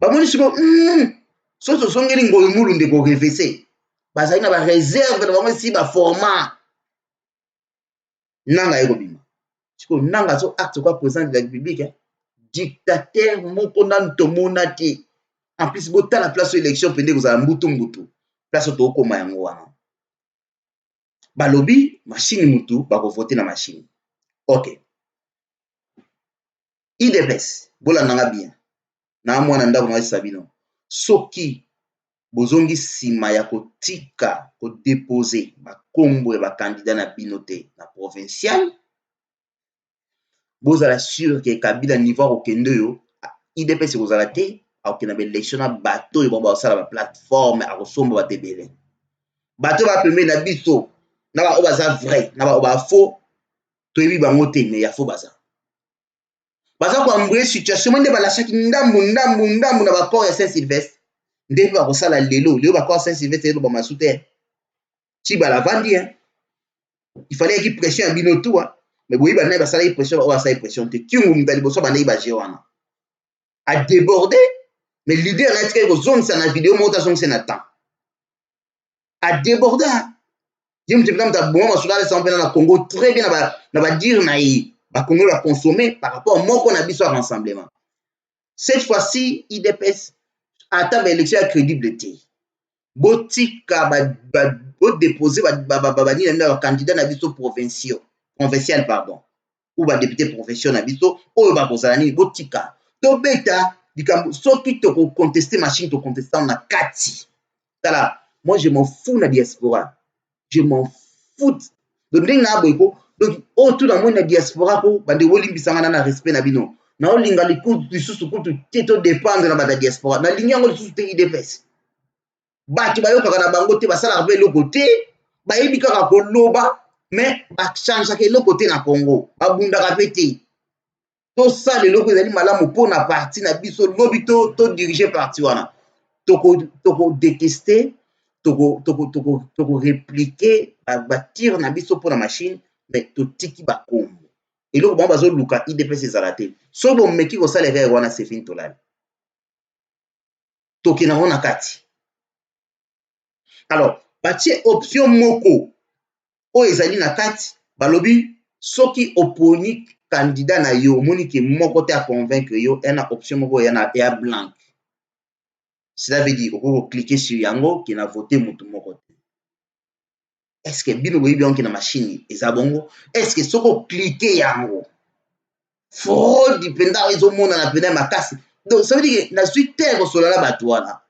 bamoni siko so tozongeli ngoyo mulu ndeko refese bazali na bareserve na bango si baformat nanga ekobima siko nanga so acte quoi président de la République dictateur moko nanu tomona te en plus botala place élection pende kozala mbutu place tokoma yango wana balobi machine mutu bakovote na machine ok IDPS bolandanga bien na mwana ndako na sabino soki bozongi nsima ya kotika kodepose bakombo ya bakandidat na bino te na provincial bozala sûr ke Kabila niveau akokende oyo IDPS ekozala te akokende na baélection na bato oyo bango bakosala baplateforme akosomba bato ebele bato bapembe na biso na baoyo baza vrai na baoyo bafaux toyebi bango te me ya faux baza koambrie situation nde balashaki ndambu na baport ya Saint-Sylvestre nde mpe bakosala lelo bakor Saint-Sylvestre lelo bamasu te ti balavandi il fallait eki pression ya bino tuwa me boyebi banayi basalaki pression oyo basali pression te kingu mutu liboso bandayi baje wana adéborde mais leader na etikaki kozongisa na video moko tazongisa na temps adéborde ye mutu mpena mutu aboma masolo alesa mpena na Congo très bien na badire na ye bakongoli bakonsome par rapport moko na biso ya rassemblement cette fois-ci IDPS ata baélection ya crédible te botika bodépose banini na bino ya bakandidat na biso provincial pardon ou badéputé provincial na biso oyo bakozala nini botika tobeta likambo soki tokoconteste machine tocontestant na kati tala moi je m'en fous na diaspora je m'en fous donc ndenge na boye ko donc oyo tu na moi na diaspora ko bande bolimbisanga na respect na bino na olinga lisusu kutu te todépendre na bata diaspora nalingi yango lisusu te IDPS bato bayokaka na bango te basalaka mpe eloko te bayebi kaka koloba me bachangeaka eloko te na Congo babundaka mpe te tosala eloko ezali malamu mpo na parti na biso lobi todirige parti wana tokodéteste tokoréplike batire na biso mpo na machine me totiki bakombo eloko bango bazoluka IDPS ezala te soki bomeki kosala erreur wana sefini tolali tokendango na kati alors batie option moko oyo ezali na kati balobi soki oponi candidat na yo omoni ke moko te aconvaincre yo ena option moko ya blank cela veut dire okoko cliquer sur yango ke na vote mutu moko te est-ce que bino boyebi yango ke na machine eza bongo est-ce que soko cliquer yango fraude mpenza ezomona na pena makasi donc ça veut dire que nazwi te kosolala bato wana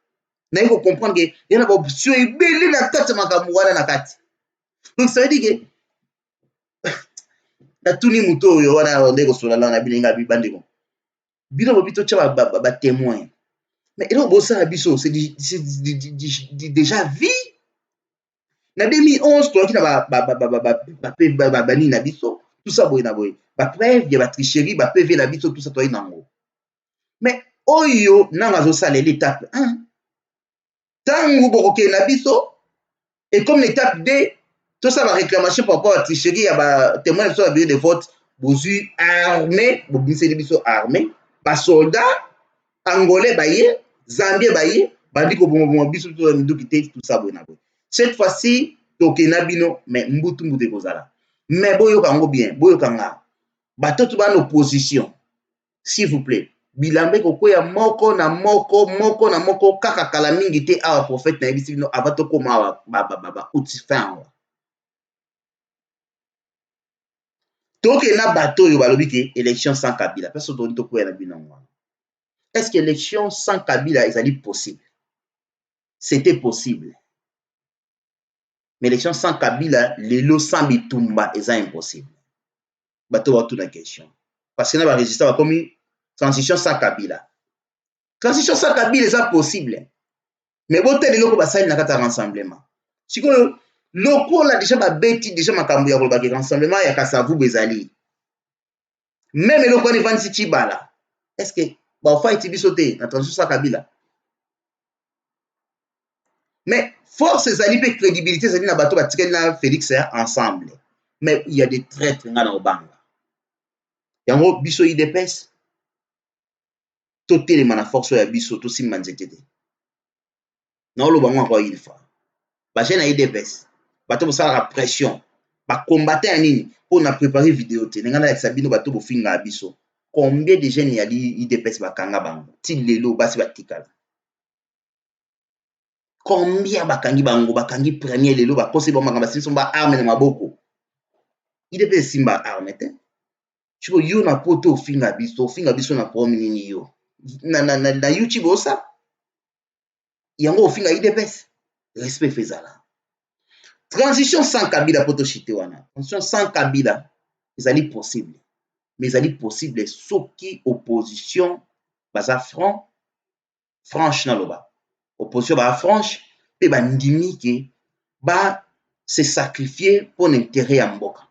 naye kocomprendre ke ya na baoption ebele na kati ya makambo wana na kati donc ça veut dire que natuni mutu oyo wana nde kosolala na bino nga bandeko bino bobi totya batémoin mais eloko bosala biso c'est déjà vie na 2011 toyaki na banini na biso tout ça boye na boye bapreuve ya batricherie bapv na biso tout ça toyaki nango mais oyo nanga azosalela étape 1 ntango bokokende na biso et comme l'étape 2 tosala baréclamation par rapport à tricherie ya batémoin na biso ya bureau de vote bozwi armé bobimiseli biso armé basoldat angolais baye zambien baye bandi kobomaboma biso miduki te tout ça boye na boye cette fois-ci tokenda bino mais mbutu ekozala mais boyoka yango bien boyokanga batoto bana opposition s'il vous plaît bilamba ekokwea moko na moko kaka kala mingi te awa prophète na yebisi bino avant tokoma awa bauti fin awa tokenda bato oyo balobi ke élection sans Kabila personne toni tokwea na bino yango est-ce que élection sans Kabila ezali possible c'était possible mais élection sans Kabila lelo sans bitumba eza impossible bato batuna question parce que na baregistre bakomi transition sans Kabila eza possible mais bote leloko basali na kati ya rassemblement sikoyo lokola déjà babeti déjà makambo ya kolobaki rassemblement ya Kasavubu ezali même eloko wana evandisi Chibala est-ce que baofaiti biso te na transition sans Kabila mais force ezali mpe crédibilité ezali na bato batikali na Félix ensemble mais il y a des traîtres nga na obanga yango biso IDPS totelema na force ya biso tosimba nzete te naoloba ngo encore une fois baje na IDPS bato bosalaka pression bakombate ya nini mpo na prépare video te ndenge nayakisa bino bato bofinga ya biso combien de jeunes ya IDPS bakanga bango ti lelo basi batikala combien bakangi bango bakangi premier lelo bakosi bango makambo basimbiso ba arme na maboko IDPS simba arme te chiko yo na poto ofinga biso na promi nini yo na YouTube osa yango ofinga IDPS respect fezala transition sans Kabila poto chité wana transition sans Kabila ezali possible mais ezali possible soki opposition baza franche na loba opposition ba franche pe bandimi ke ba se sacrifier pour l'intérêt ya mboka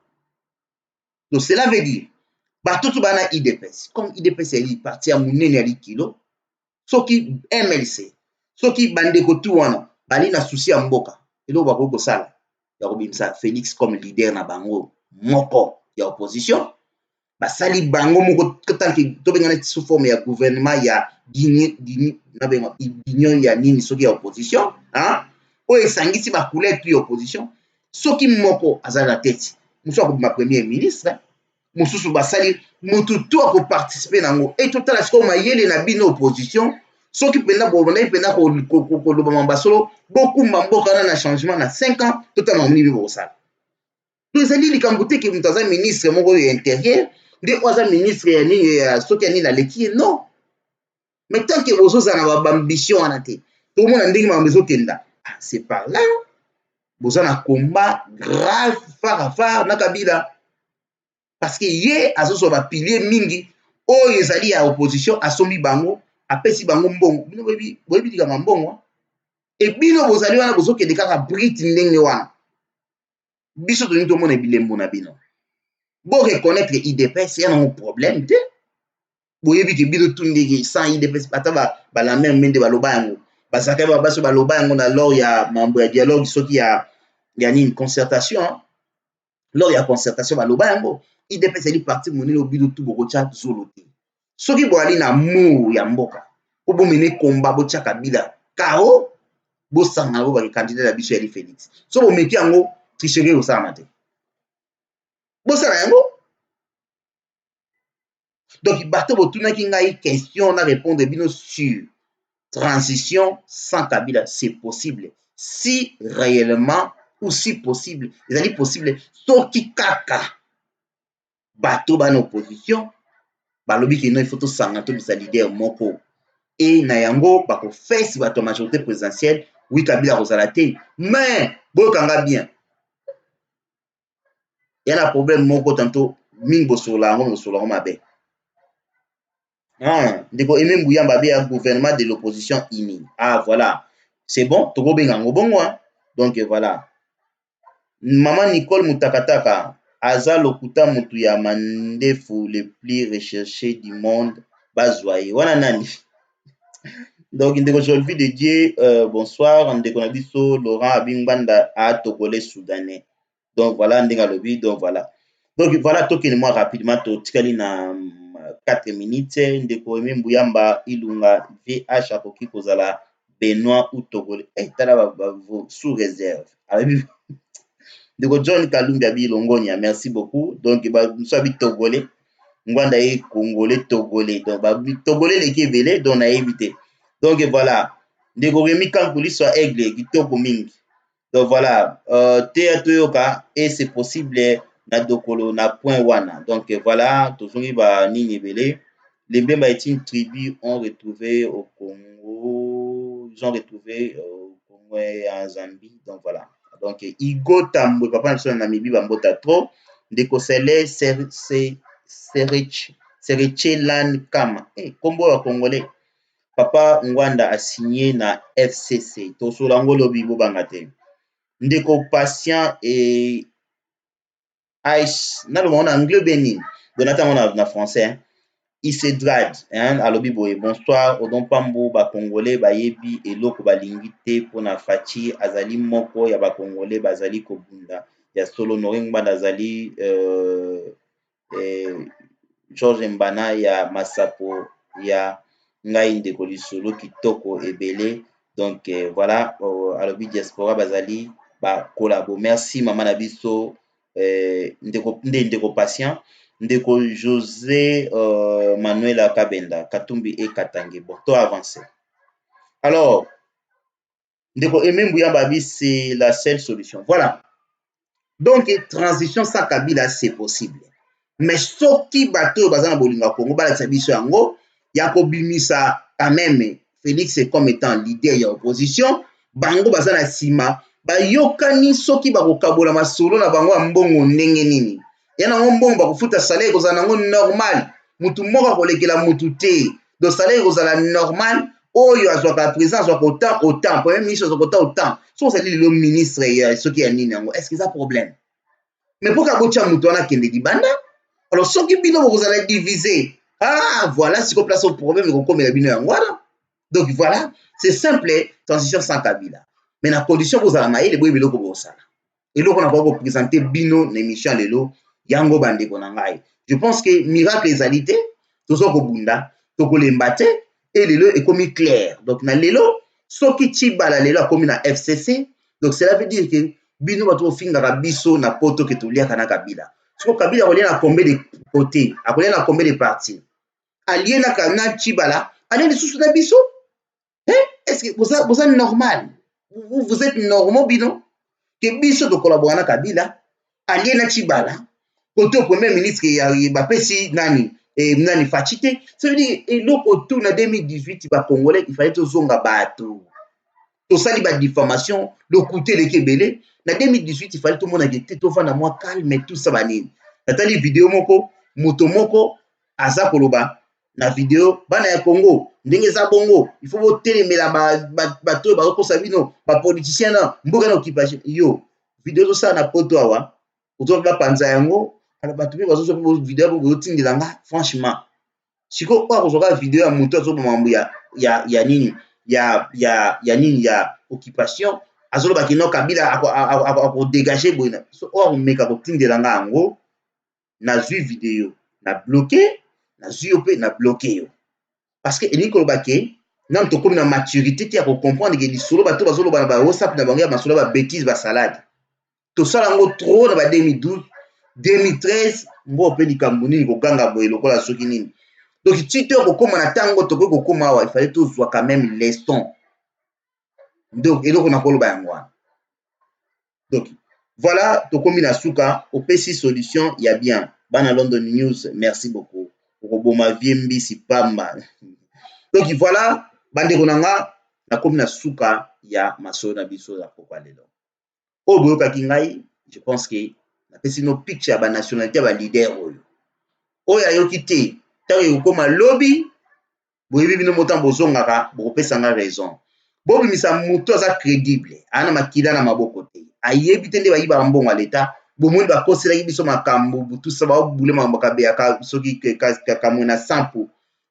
donc cela veut dire batutu bana IDPS comme IDPS eli parti ya munene ya likilo soki MLC soki bandeko tu wana bali na souci ya mboka eloko bakoki kosala ya kobimisa Félix comme leader na bango moko ya opposition basali bango moko tanke tobengana sous forme ya gouvernement ya union ya nini soki ya opposition oyo esangisi bacouleur tu ya opposition soki moko aza na tete mosusu akobima premier ministre mosusu basali motu tu akoparticipe nango e totala sikoyo mayele na bino opposition soki mpenza bobandaki mpenza koloba mambasolo bokumba mboka wana na changement na 5 ans totala mamoni bi bokosala donc ezali likambo te ke moto aza ministre moko ya intérieur nde oyo aza ministre ya nini soki ya nini aleki ye non mais tant ke bozozala na baambition wana te tomona ndenge makambo ezokenda c'est par là boza na combat grave phare à phare na Kabila parce que ye azozwa bapilier mingi oyo ezali ya opposition asombi bango apesi bango mbongo bino boyebi likambo mbongo e bino bozali wana bozokende kaka brite ndenge wana biso tolingi tomona bilembo na bino bo reconnaître IDPS ya nango problème te boyebi ke bino tu ndenge sans IDPS ata balame mende baloba yango bazalaka baso baloba yango na lors ya mambo ya dialogue soki ya nini concertation lors ya concertation baloba yango IDPS eli parti monene obino tu bokotia zolo te soki boali na mou ya mboka po bomene komba botia Kabila kao bosanga yango bakandidat ya biso ya Félix so bomeki yango tricherie osalama te bosala yango donc bato botunaki ngai question na répondre bino sur transition sans Kabila c'est possible si réellement ou si possible ezali possible soki kaka bato bana opposition balobi ke non il faut tosanga tobisa leader moko e na yango bakofesi bato ya majorité présidentielle oui Kabila kozala te mais boyokanga bien ya na problème moko tanto mingi bosola yango mabe ndeko Aimé Mbuyamba be ya gouvernement de l'opposition uni voilà c'est bon tokobenga yango bongo donc voilà maman Nicole Mutakataka aza lokuta mutu ya mandefu le plus recherché du monde bazwa ye wana nani donc ndeko Jolvi de Dieu bonsoir ndeko na biso Laurent Abingbanda a togolais soudanais donc voilà ndenge alobi donc voilà tokende moi rapidement totikali na 4 minutes ndeko Aimé Mbuyamba ilunga VH akoki kozala Benoît ou togolais tala sous réserve ndeko John Kalumbi abi Longonia merci beaucoup donc nous abi togolais ngwanda ye congolais togolais donc togolais leki ebele donc na éviter donc voilà ndeko Rémi Kampuli soit aigle kitoko mingi donc voilà te toyoka et c'est possible na dokolo na point wana donc voilà tozongi ba nini ebele les Mbemba est une tribu ont retrouvé au Congo ils ont retrouvé au Congo et en Zambie donc voilà donc Igo Tambwe papa na Namibie bambota trop ndeko Sele Serechelan Kama kombo ya congolais papa Ngwanda a signé na FCC tosola ngolo bibo banga te ndeko patient et Aish na le monde anglais benin Donata na français Isedrad alobi boye bonsoir odon pambo ba congolais bayebi eloko balingi te pona fachi azali moko ya ba congolais bazali kobunda ya solo noringba azali George Mbana ya Masapo ya ngai ndeko lisolo kitoko ebele. Donc voilà, alobi diaspora bazali ba collabo. Merci mama na biso ndeko patient, ndeko José Manuel Kabenda Katumbi et Katange. Bon, to avancer. Alors, ndeko Aimé Mbuyamba abi c'est la seule solution. Voilà. Donc transition sans Kabila c'est possible. Mais soki bato bazana bolinga Congo balakisa biso yango ya kobimisa quand même Félix comme étant leader ya opposition, bango bazana sima bayokani soki bakokabola masolo na bango mbongo ndenge nini. Yana mbongo bakofuta salaire kozala nango normal, mutu moko kolekela mutu te. Donc salaire kozala normal, oyo azwaka président azwaka autant, premier ministre azwaka autant. So c'est le ministre ya soki ya nini yango. Est-ce que ça problème? Mais pourquoi bocha mutu wana kende libanda? Alors soki bino bokozala divisé. Ah voilà, si qu'on place au problème ko komela bino yango wana. Donc voilà, c'est simple, transition sans Kabila. Mais la condition vous avez maïle boy biloko bosala. Et là on a pas présenter bino l'émission lelo yango bande konangai. Je pense que miracle les alités, tozo ko bunda, to ko lembate et lelo est comme clair. Donc na lelo soki chibala lelo comme na FCC, donc cela veut dire que bino bato finga biso na poto ke tolia kana Kabila. Soko Kabila kolia na combien de côtés, akolia na combien de parties. Allié na kana chibala, allié de sous na biso. Est-ce que vous êtes normal? Vous êtes normaux, bino? Que biso de collaborer avec Kabila, allié na Chibala, côté au premier ministre qui a pesi nani Fachite, ça veut dire et l'autre autour en 2018 il va congolais il fallait tout zonga bateau. Tout ça il va diffamation, le côté les Kébélé. En 2018 il fallait tout le monde arrêter tout faire na moi calme tout ça banine. Natali vidéo moko, moto moko, aza koloba. Na vidéo bana ya Congo ndenge za bongo il faut botelemela bato bakosa bino ba politiciens na mboka na occupation yo vidéo ça na poto awa ozoba panza yango ala bato be bazo so vidéo bo tindela nga franchement siko kwa kozoka vidéo ya moto azo mambo ya nini ya nini ya occupation azolo ba kino Kabila ako dégager boina so o meka ko tindela nga yango na zui vidéo na bloqué na ZUP na bloqué yo parce que elingi koloba ke nan to comme na maturité ti ya ko comprendre que lisolo bato bazolo ba WhatsApp na bango ya masolo ba bêtise ba salade to sala ngo trop na ba 2012 2013 mbo pe likambo nini ko ganga boye lokola soki nini donc ti to ko koma na tango to ko koma wa il fallait to soit quand même leçon donc eloko na koloba yango donc voilà to komi na suka au PC solution ya bien bana London News merci beaucoup. Roboma viembi si pamba. Donc voilà, bande konanga na komi na suka ya maso na biso ya kokalelo. Obo kakingai, je pense que na pesi no picture ba nationalité ba leader oyo. Oya yokite, tayo koma lobby, boyebi bino motambo zongaka, bo pesa nga raison. Bobi misa muto za crédible, ana makila na maboko te. Ayebi tende ba yiba mbongo à l'état. Bomoni ba kosela biso makambo tout ça ba bule mamba kabeya ka soki ka mona sample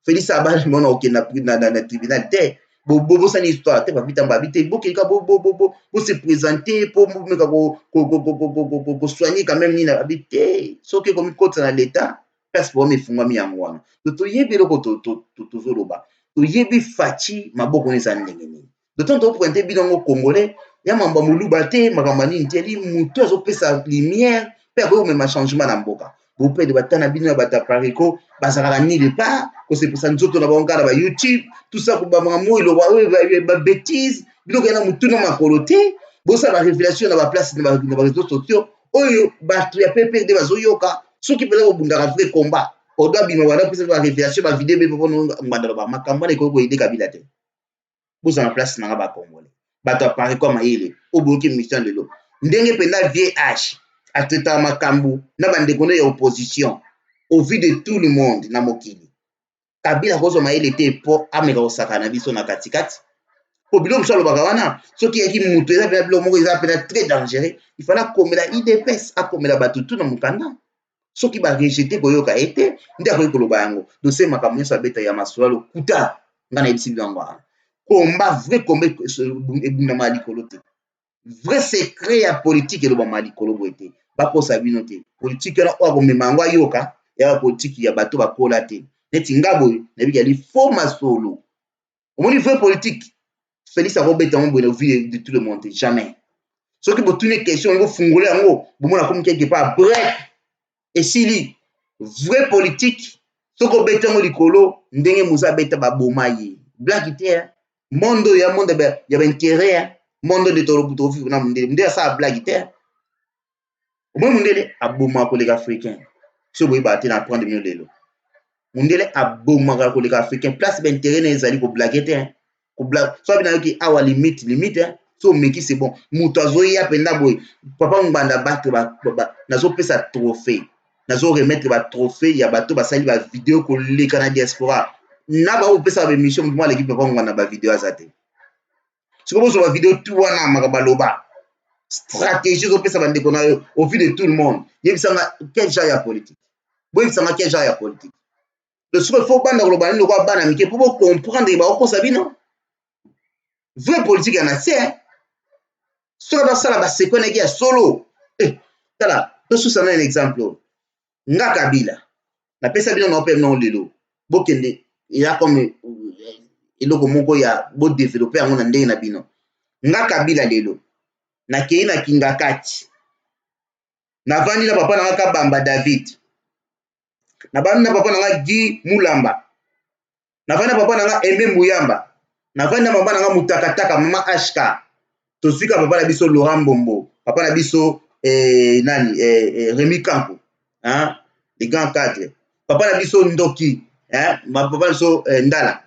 Félix Abal mona okenda na tribunal te bobo ça une histoire te ba bitamba bité bokelika bo se présenter pour meka ko soigner quand même ni na habité soki comme côté na l'état parce pour me funga mi yangwana to yebelo ko to zoloba to yebi fachi maboko ne za ndenge ni d'autant to pointer bidongo congolais ya mamba muluba te makamba nini te li mutu azopesa lumière pe ako mema changement na mboka bope de batana bino ya batapariko bazalaka nile pas ko se pesa nzoto na bongala ba YouTube tout ça ko ba mamo ilo ba bêtise bino kana mutu na makolo te bosa ba révélation na ba place na ba réseaux sociaux oyo bato ya pepe de bazoyoka soki pele ko bundaka vrai combat odo bima wana pesa ba révélation ba vidéo be pono ngandalo ba makamba ne ko ide Kabila te bosa na place na ba congolais bato apare comme ile oboki mission de l'eau ndenge pena VH a traité makambu na bandeko ya opposition au vu de tout le monde na mokili Kabila kozo maile te po ameka osaka na biso na katikati po bilo msalo baka wana soki yaki mutu eza pena bilo moko eza pena très dangereux il fallait komela IDPS akomela bato tout na mukanda soki ba rejeter koyoka ete ndako ekoloba yango dossier makambu nyonso abeta ya masolo kuta ngana ebisi bilango combat vrai combat ebunda mali kolote vrai secret ya politique eloba mali kolobo ete bakosa bino te politique na oya komema yango ayoka ya politique ya bato bakola te neti ngabo nabi yali faux masolo au niveau politique Félix Arobeta mon bonne vie de tout le monde jamais ce qui bout une question il faut fungoler yango bomona comme quelque part bref et sili vrai politique ce ko betango likolo ndenge musa beta ba bomaye black terre mondo ya monde ya ba intérêt mondo de toro buto vivre na ndé ça black terre au mundele aboma ko les africains so boy ba te na prendre mieux lelo mundele aboma ko les africains place ben intérêt na ezali ko black terre ko black so bina yoki awa limite so meki c'est bon muto azoya penda boy papa nganda battre ba nazo pesa trophée nazo remettre ba trophée ya bato basali ba vidéo ko le kana diaspora na ba opesa ba émission moi l'équipe papa nganda ba vidéo azate siko bozo ba vidéo tout wana makabaloba stratégie zo pesa bande ko na yo au vu de tout le monde yebisanga quel genre ya politique boy bisanga quel genre ya politique le siko faut banda ko bana ko bana mike pour comprendre ba ko sabino vrai politique en assez so ba sala ba sekone ki solo tala to sous un exemple nga Kabila na pesa bino na pem non lelo bokende ya comme eloko moko ya bo développer yango na ndenge na bino nga Kabila lelo na kei na Kingakati na vandi na papa na Kabamba David na vandi na papa na Guy Mulamba na vandi na papa na Embe Muyamba na vandi na papa na Mutakataka mama Ashka to suika papa na biso Laurent Bombo papa na biso Rémi Campo hein les grands cadres papa na biso Ndoki hein papa na biso Ndala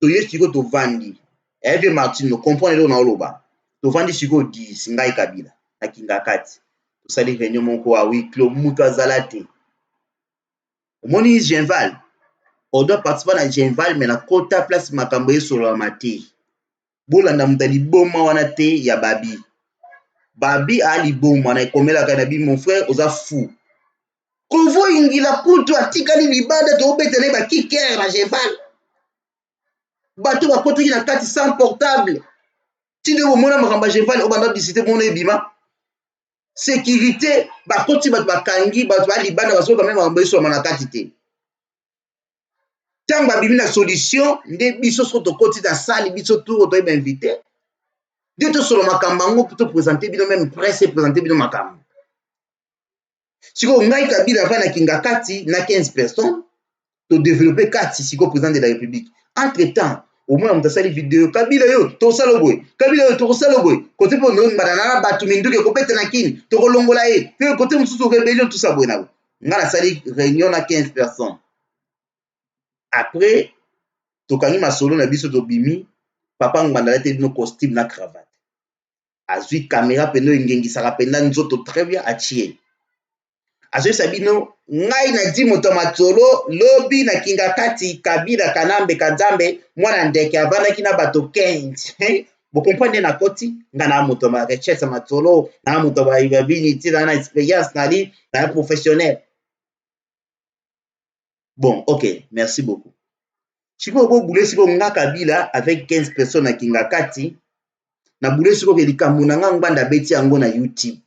to yesiko to vandi Eve Martin no comprendre lo na oloba to vandi siko 10 ngai Kabila na Kingakati to sali réunion moko a huis clos mutu azalate omoni Genval on doit participer na Genval mais na kota place makambo esolo ya mate bolanda mutali boma wana te ya babi ali boma na ekomela kana bi mon frère oza fou konvo ingila kutu atikali libanda to obetele ba kicker na Genval bato ba kotaki na kati sans portable tinde bo mona makamba Genval obanda visiter mona ebima sécurité ba koti bato bakangi bato ba libanda baso quand même makamba eso na kati te tanga bibi na solution nde biso so to koti na salle biso tout to invité de to solo makamba ngo pour te présenter bino même presse présenter bino makamba siko ngai Kabila va na Kingakati na 15 personnes to développer kati siko président de la République entre temps au moins on t'a sali vidéo Kabila yo to saloboy Kabila yo to saloboy côté po ndo mbana batu minduke ko pete na kini to kolongola ye pe côté mususu rébellion tout ça boy na ngana sali réunion na 15 personnes après to kangi masolo na biso to bimi papa nganda te no costume na cravate azui caméra peno ngengi saka penda nzoto très bien achie azui sabino ngai na di moto matolo lobi na Kingakati Kabila kanambe kanzambe mwana ndeke avana kina bato 15 bo comprendre na koti ngana moto ma recherche matolo na moto ba ibabini tira na expérience na li na professionnel. Bon, ok, merci beaucoup. Siko ko boule siko nga Kabila avec 15 personnes à Kingakati na boule siko ke likambo na nganda beti yango na YouTube.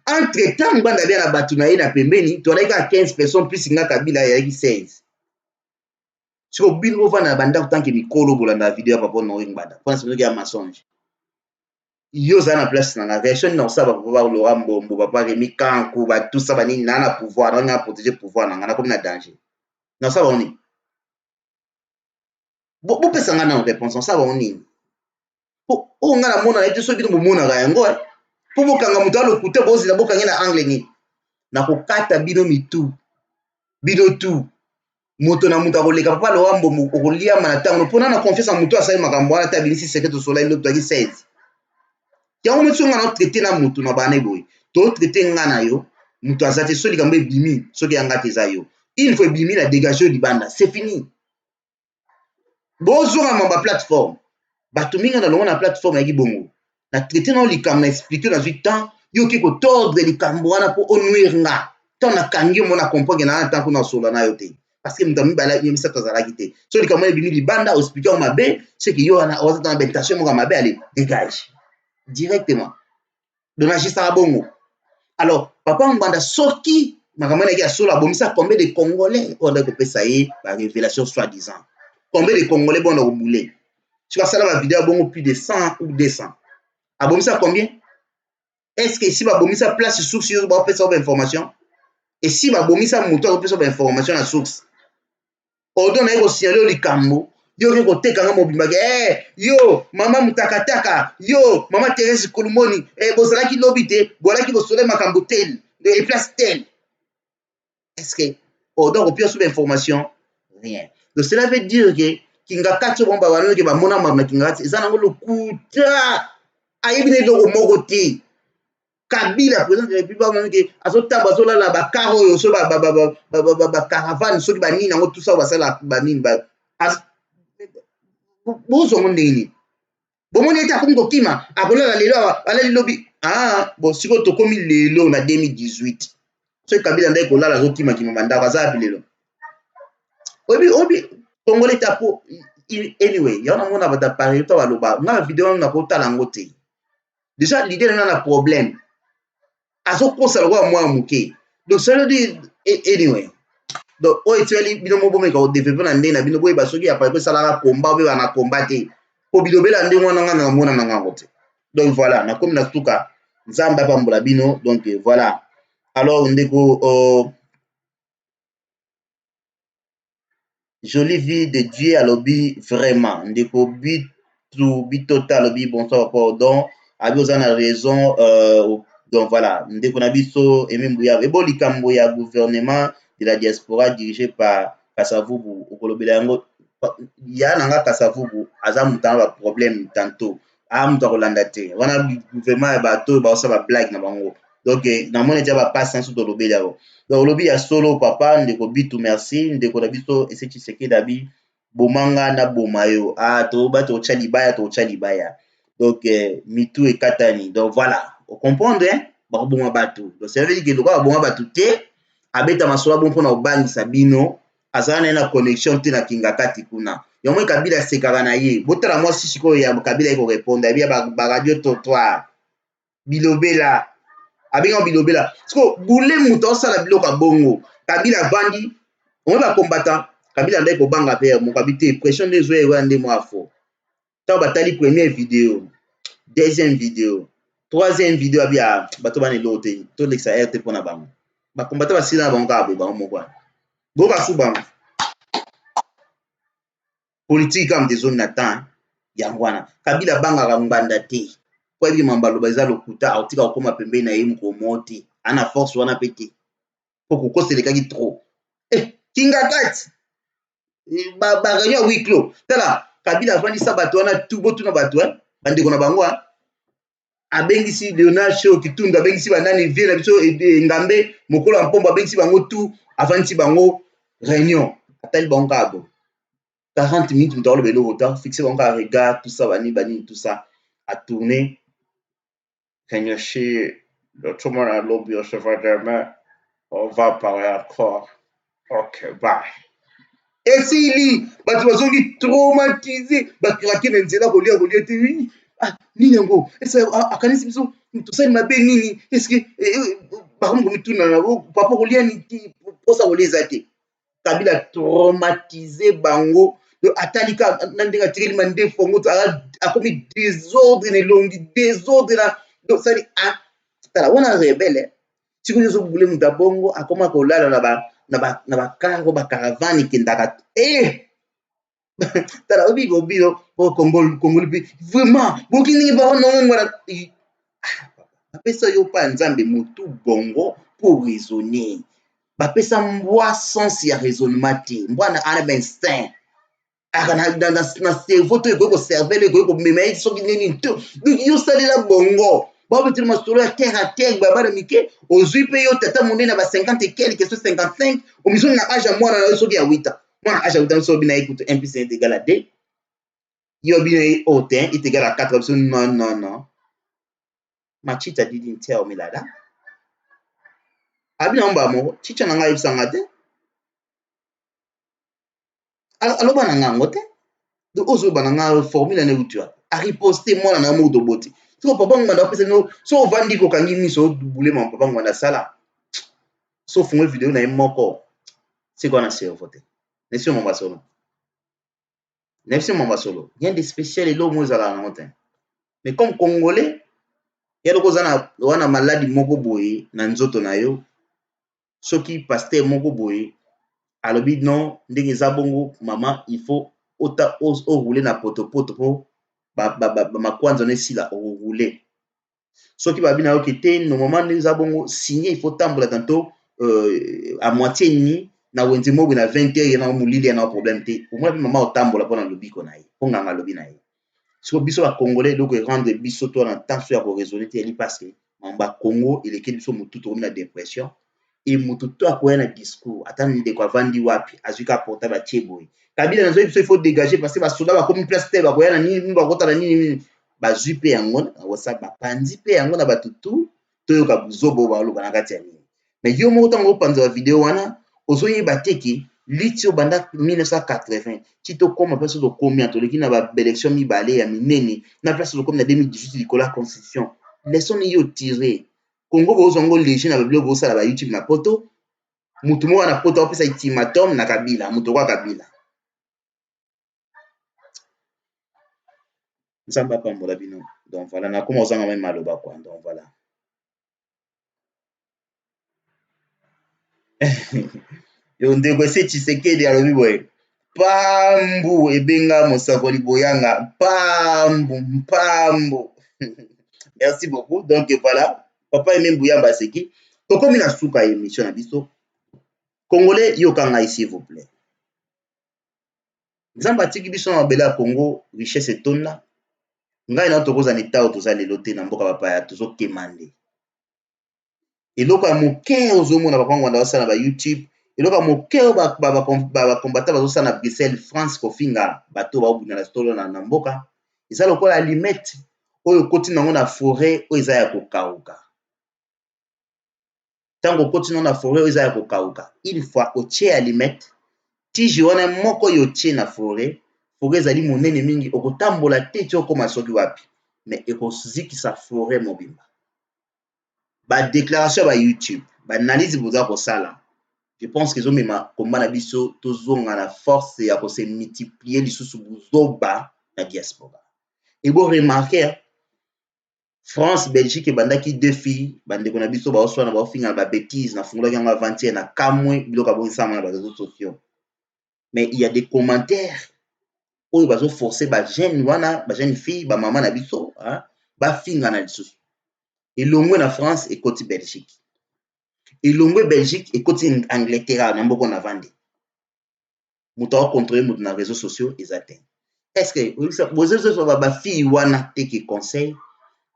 Entre temps nganda bia na batu na ye na pembeni to na 15 personnes plus nga Kabila ya 16. Siko bino vana banda tanki mikolo bolanda video papa no nganda. Pense que ya mensonge. Yo za na place na version na ça va pouvoir Laurent Bombo papa Rémi Campo ba tout ça ba nini na pouvoir na protéger pouvoir na ngana comme na danger. Na ça va on est. Bo pesa ngana na réponse ça va on est. O ngana mona ete so bino mona ga yango po bokanga mutalo kute bozi na bokanga na angle ni na kokata bino mitu bino tu moto na muta koleka papa Laurent Bombo kolia mana tango pona na confiance en mutu asali makambo ala tabilisi secret to soleil l'autre 16. Ya on metso ngana traiter na mutu na bana boy to traiter ngana yo mutu azate so likambo ebimi so ki yanga teza yo il faut bimi la dégager libanda c'est fini bozo na mamba plateforme bato minga na longo na plateforme ya kibongo na traiter na likambo na expliquer dans 8 temps yo ki ko tordre likambo wana po onuire nga tant na kangi mo na comprendre na tant ko na solo na yo te parce que mutami bala yemisa tozala kite so likambo ebimi libanda expliquer ma be c'est que yo na ozata na bentation mo ma be allez dégage directement de la gista bongo. Alors papa mbanda soki makamana ki asola bomisa combien de Congolais on a coupé ça y la révélation soi-disant. Combien de Congolais bon on a boulé. Tu vas ça la vidéo bon plus de 100 ou 200. A bomisa combien? Est-ce que si ba bomisa place source yo ba faire ça information? Et si ba bomisa moto ba faire ça information à source. Odo na eko signaler likambo. Yo ke kote kanga mobimba yo mama mutakataka yo mama Thérèse Kolumoni bozala ki lobité bola ki bosole makambo tel et place tel. Est-ce que Odo ko pio sur information rien. Donc cela veut dire que kingakati bomba bano ke ba mona mama kingakati ezana ngolo kuta ayibine loko moko te. Kabila président de la République ba ke azotamba zola la ba karo yo so ba caravane so ki ba nini ngo tout ça ba sala ba nini ba bozo mondeni bomoni eta komiko kima akola lelo ala lilobi bon siko to komi lelo na 2018 so Kabila ndai kolala zo kima manda baza lelo obi Congolais tapo anyway ya na mona bata parler to baloba na vidéo na ko tala ngote déjà l'idée na problème azo kosa lo moi muke donc ça veut dire anyway. Donc, actuellement, bino mo bomeka o développer na ndena bino boy basoki ya pa ko sala combat be na combattre ko bino bela ndenge wana nga na mona na ngote. Donc voilà, na comme na tuka nzamba pambola bino donc voilà. Alors ndeko jolie vie de Dieu à lobby vraiment ndeko bit total lobby bonsoir pardon abi ozana raison donc voilà ndeko na biso emembuya eboli kambo ya gouvernement de la diaspora dirigée par Kasavubu okolobela yango ya nanga Kasavubu aza mutana ba problème tantôt mutu akolanda te wana gouvernement ya bato ba osaba blague na bango donc na mona dia ba passe sans to lobela yango donc lobi ya solo papa ndeko bitu merci ndeko na biso ese Tshisekedi dabi bomanga na bomayo to bato tchalibaya to tchalibaya donc mitu et katani donc voilà vous comprenez hein ba bomba bato donc ça veut dire que le ba bomba bato te abeta masola bon pona obangisa bino azana na connexion te na kingakati kuna yomwe Kabila sekaka na ye botala moi siko ya Kabila iko répondre bia ba radio trottoir bilobela abenga bilobela siko bule muto osala biloko bongo Kabila bandi omwe ba combattant Kabila ndai ko banga pe mo kabite pression des oeufs wa ndemo afo ta batali première vidéo deuxième vidéo troisième vidéo bia bato bana lote to lexa RT pona bango ba combattant ba sila bango ka ba mo kwa bo ba suba politique comme des zones natan yangwana Kabila banga ka mbanda te kwa bi mambalo baza lokuta autika okoma pembeni na yemu ko moti ana force wana pete poko ko selekaki trop kingakati ba réunion huis clos tala Kabila vandi sa bato wana tout botu na bato bandi kona bango abengisi Leonard Show Kitundu abengisi banani vie na biso ngambe mokolo mpombo abengisi bango tout avandi bango réunion atali bango kabo 40 minutes mutalo belo autant fixer bango à regard tout ça bani tout ça à tourner réunion chez tout le monde à lobby au chauffeur demain on va parler encore ok bye. Et si bato bazongi traumatisé bakiraki na nzela kolia te nini yango esa akanisi biso tosali mabe nini est-ce que bakombo mituna na papa kolia niti posa koleza te Kabila traumatisé bango atalika na ndenga tireli mande fongo akomi désordre ne longi désordre na donc ça dit tala wana rebelle siko nyoso bule muta bongo akoma kolala na ba karo ba caravane kindaka tala obilo au Congo vraiment bokini ba non ngwana bapesa yo pa nzambe mutu bongo pour raisonner bapesa mbwa sens ya raisonnement te mbwa na ana instinct akana na cerveau to ko cerveau ko mema soki nini to yo salela bongo ba betul masolo ya terre à terre ba ba mike ozui pe yo tata monena ba 50 et quelques 55 au miso na âge moi na soki ya 8 moi âge 8 so bina écoute 1 plus 1 est égal à 2 yo bina autant est égal à 4 non machita didi ntia o milada abina mba mo chicha na ngai bisanga te aloba na ngango te do ozo bananga formule na utua a riposter moi na mo do boti so papa nganda pesa no so vandi ko kangi miso bule mon papa nganda sala sauf une vidéo na moko c'est quoi na cerveau te n'est sur mon basolo n'est sur mon basolo rien de spécial et l'eau moi à la mais comme congolais ya loko zana wana maladi moko boye na nzoto na yo soki pasteur moko boye alobi non ndenge za bongo mama il faut ota rouler na potopoto po makwanza ne sila rouler soki babi na yo kete normalement ndenge za bongo signer il faut tambola tantôt à moitié ni na wenze mobi na 20h na mulili na problème te au moins mama otambola pona lobiko na ye nganga lobi na ye siko biso ba congolais donc rendre biso to na tension ya ko raisonner te li parce que mamba Congo il est biso mutu to na dépression et mutu to akoya na discours atani de kwa vandi wapi azuka portable tieboy kabila nazo biso il faut dégager parce que ba soda ba comme place te ba koya na nini ba kota na nini ba zupe yango wasa ba pandi pe yango na batutu to yoka buzobo ba lo bana kati ya nini mais yo mo tango panza vidéo wana ozoyi bateki litio banda 1980 tito comme place de combien to leki na ba élection mibale ya minene na place de comme na 2018 likola constitution leçon ni yo tirer Congo bozongo léger na babilo bosala ba YouTube na poto mutu mo na poto opesa ultimatum na Kabila mutu kwa Kabila nzamba pambola bino donc voilà na koma ozanga même maloba quoi donc voilà yo ndeko ese Tshisekedi alobi boye pambu ebenga mosakoli boyanga pambu merci beaucoup donc voilà papa aimé Mbuyamba seki tokomi na suka émission na biso congolais yokanga s'il vous plaît nzamba tiki biso na bela Congo richesse etonda ngai na tokoza ni tao toza lelo te na mboka papa ya tozo kemande eloko ya moke ozomona bakongo na basala ba YouTube eloko ya moke ba combattant bazosala na Bruxelles France kofinga bato baobuna na stolo na mboka eza lokola alimete oyo koti nango na forêt oyo eza ya kokauka tango koti nango na forêt oyo eza ya kokauka une fois otie alimete tiji wana moko yo tie na forêt ezali monene mingi okotambola te ti okoma soki wapi mais ekozikisa forêt mobimba ba déclaration ba YouTube ba analyse boza kosala je pense que ezomema komba na biso tozonga na force ya kose multiplier lisusu buzoba na diaspora et bon remarquer France Belgique ebandaki deux filles bandeko na biso baoswana baofinga ba bêtise na fungolaki yango avant-hier na kamwe biloko abongisama na bareseaux sociaux mais il y a des commentaires oyo bazoforce bajeune wana bajeune fille bamama na biso bafinga na lisusu elongwe na France ekoti Belgique elongwe Belgique ekoti Angleterre na mboko na vandi moto aocontrole moto na réseaux sociaux eza te est-ce que bozezoso bafille wana teke conseil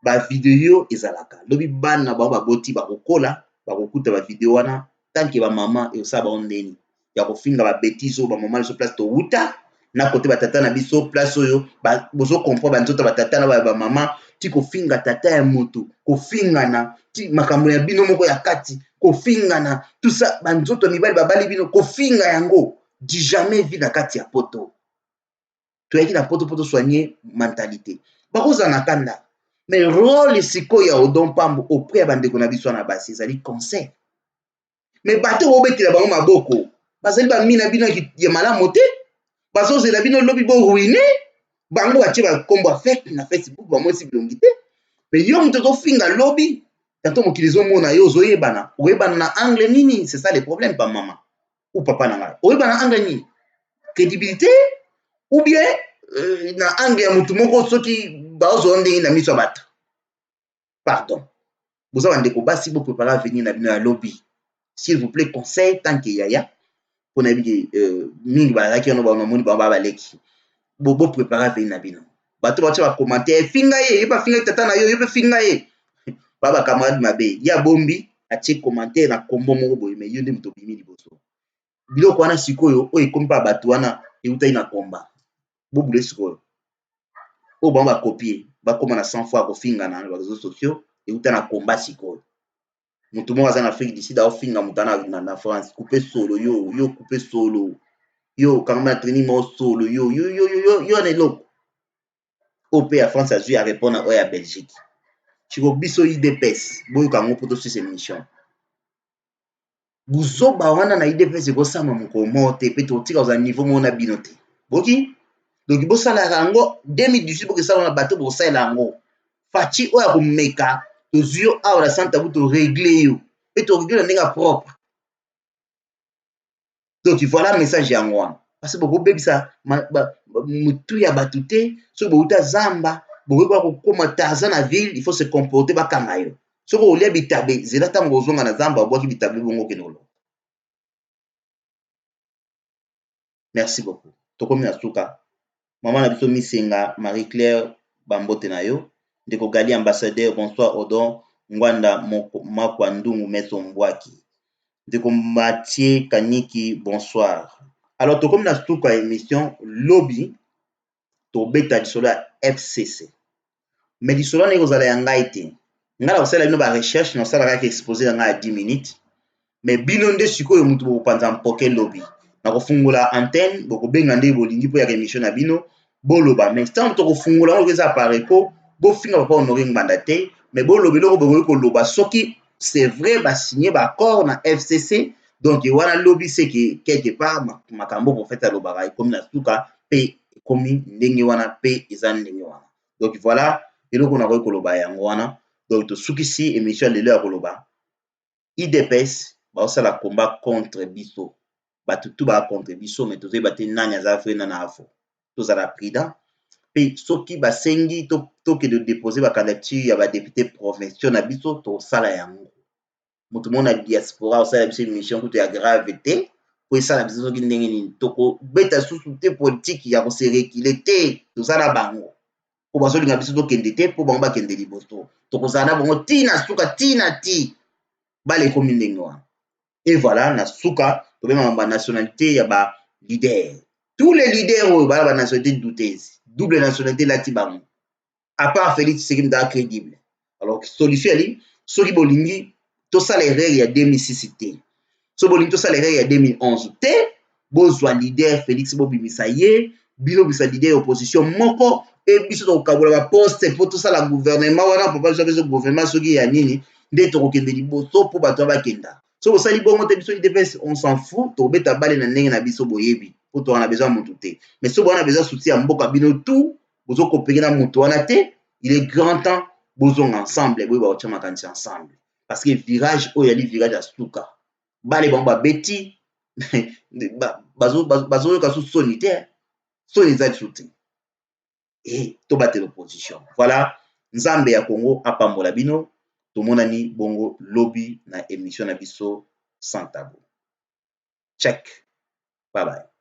bavideo ezalaka lobi bana bango baboti bakokola bakokuta bavideo wana tanke bamama eosala bango ndeni ya kofinga babétise oyo bamama liso place towuta na kote batata na biso place oyo bozokomprendre banzoto batata na bamama ti kofinga tata ya moto kofingana ti makambo ya bino moko ya kati kofingana tout ça banzoto mibali babali bino kofinga yango di jamais vi na kati ya poto toyaki na poto soigner mentalité bakozala na kanda mais rôle sikoyo ya Odon Pambo auprès ya bandeko na biso na basi ezali conseil mais bato obetela bango maboko bazali bamina bino ya malamu te bazozela bino lobi boruine bango batie bakombo afek na Facebook bamwesi bilongi te mais yo moto ozofinga lobi tanto mokili ezomona yo ozoyebana na angle nini c'est ça le problème pa mama ou papa na ngai oyebana angle nini crédibilité ou bien na angle ya motu moko soki baozwa ndenge na miso ya bato pardon boza bandeko basi boprépare avenir na bino ya lobi s'il vous plaît conseil tant que yaya mpona yebi mingi bazalaki wana bamoni bango babaleki boprépare avenir na bino bato batia bacommentaire finga ye ye bafinga ye tata na yo ye mpe finga ye bacamarade mabe ya bombi atie commentaire na kombo moko boye me yo nde moto obimi liboso biloko wana sikoyo oyo ekomi mpa bato wana eutaki na komba bobule sikoyo oyo bango bakopie bakoma na 100 fois kofingana na bareseaux sociaux euta na komba sikoyo moto moko aza na Afrique du Sud aofinga moto na France coupe solo yo coupe solo yo kangama na training moko solo yo na eloko oyo mpe ya France azwi ya répondre oyo ya Belgique chiko biso idps boyoka yango mpo tosusa émission buzoba wana na IDPS ekosama mokomo te pe totika oza niveau mona bino te boki donc bosala yango 2018 bokesala na bato bosala yango faci oyo akomeka tozwi yo awa na Sans Tabou toregle yo pe toregle na ndenge propre. Donc voilà message yango wana parce que bokobebisa mutu ya bato te soki bouta zamba bokoki kokoma Tarzan na ville il faut se comporter bakanga yo soki olia bitabe zela ntango ozonga na zamba obwaki bitabe bongo okende kolonga. Merci beaucoup. Tokomi na suka mama na biso Misenga Marie Claire bambote na yo ndeko Gali ambassadeur bonsoir Odon Ngwanda Makwa Ndungu Meso Mbwaki ndeko Mathieu Kaniki bonsoir. Alors tokomi na suka émission lobby tobeta lisolo ya FCC mais lisolo ndenge ozala ya ngai te ngala kosala bino ba recherche na osala kaka exposé na ngai ya 10 minutes mais bino nde sikoyo mutu bokopanza mpoke lobby na kofungula antenne bokobenga nde bolingi po ya émission na bino boloba mais tant to kofungula ngo eza pareko bofinga papa Honoré Ngbanda te mais boloba loko bokoki koloba soki c'est vrai ba signer ba accord na FCC donc wana lobby c'est que quelque part makambo ko feta lobaka comme na suka pe komi ndenge wana pe eza ndenge wana donc voilà eloko na koki koloba yango wana donc to sukisi émission lelo ya koloba IDPS baosala combat contre biso bato tu ba contre biso mais tozoyeba te nani aza fre na afo tozala prudent pe soki basengi tokende déposer bacandidature ya badéputé provinciaux na biso tosala yango moto mona diaspora osala biso émission kutu ya grave te po esala biso soki ndenge nini tokobeta susu te politique ya koserekile te tosala bango po bazolinga biso tokende te po bango bakende liboso tokozala na bango tina suka tina ti bale ekomi ndenge wana. Et voilà na suka tobema ba nationalité ya ba leader tous les leaders oyo bala ba nationalité douteuse double nationalité lati bango à part Félix Tshisekedi da crédible. Alors solution ali soki bolingi tosala erreur ya 2006 te so bolingi tosala erreur ya 2011 te bozwa leader Félix bobimisa ye bino bisa leader opposition moko et biso tokokabola ba poste po tosala gouvernement wana po pas biso gouvernement soki ya nini nde tokokende liboso po bato bakenda so bosali bongo te biso IDPS on s'en fout tobeta bale na ndenge na biso boyebi po to wana besoin mutu te mais so bona besoin soutien ya mboka bino tout bozo kopenge na mutu wana te il est grand temps bozonga ensemble boye baotia makanisi ensemble parce que virage oyo yali virage ya suka bale bango babeti bazoyoka su soni te soni eza lisu te e tobatela opposition voilà nzambe ya Congo apambola bino tomonani bongo lobby na émission na biso Sans Tabou. Check. Bye bye.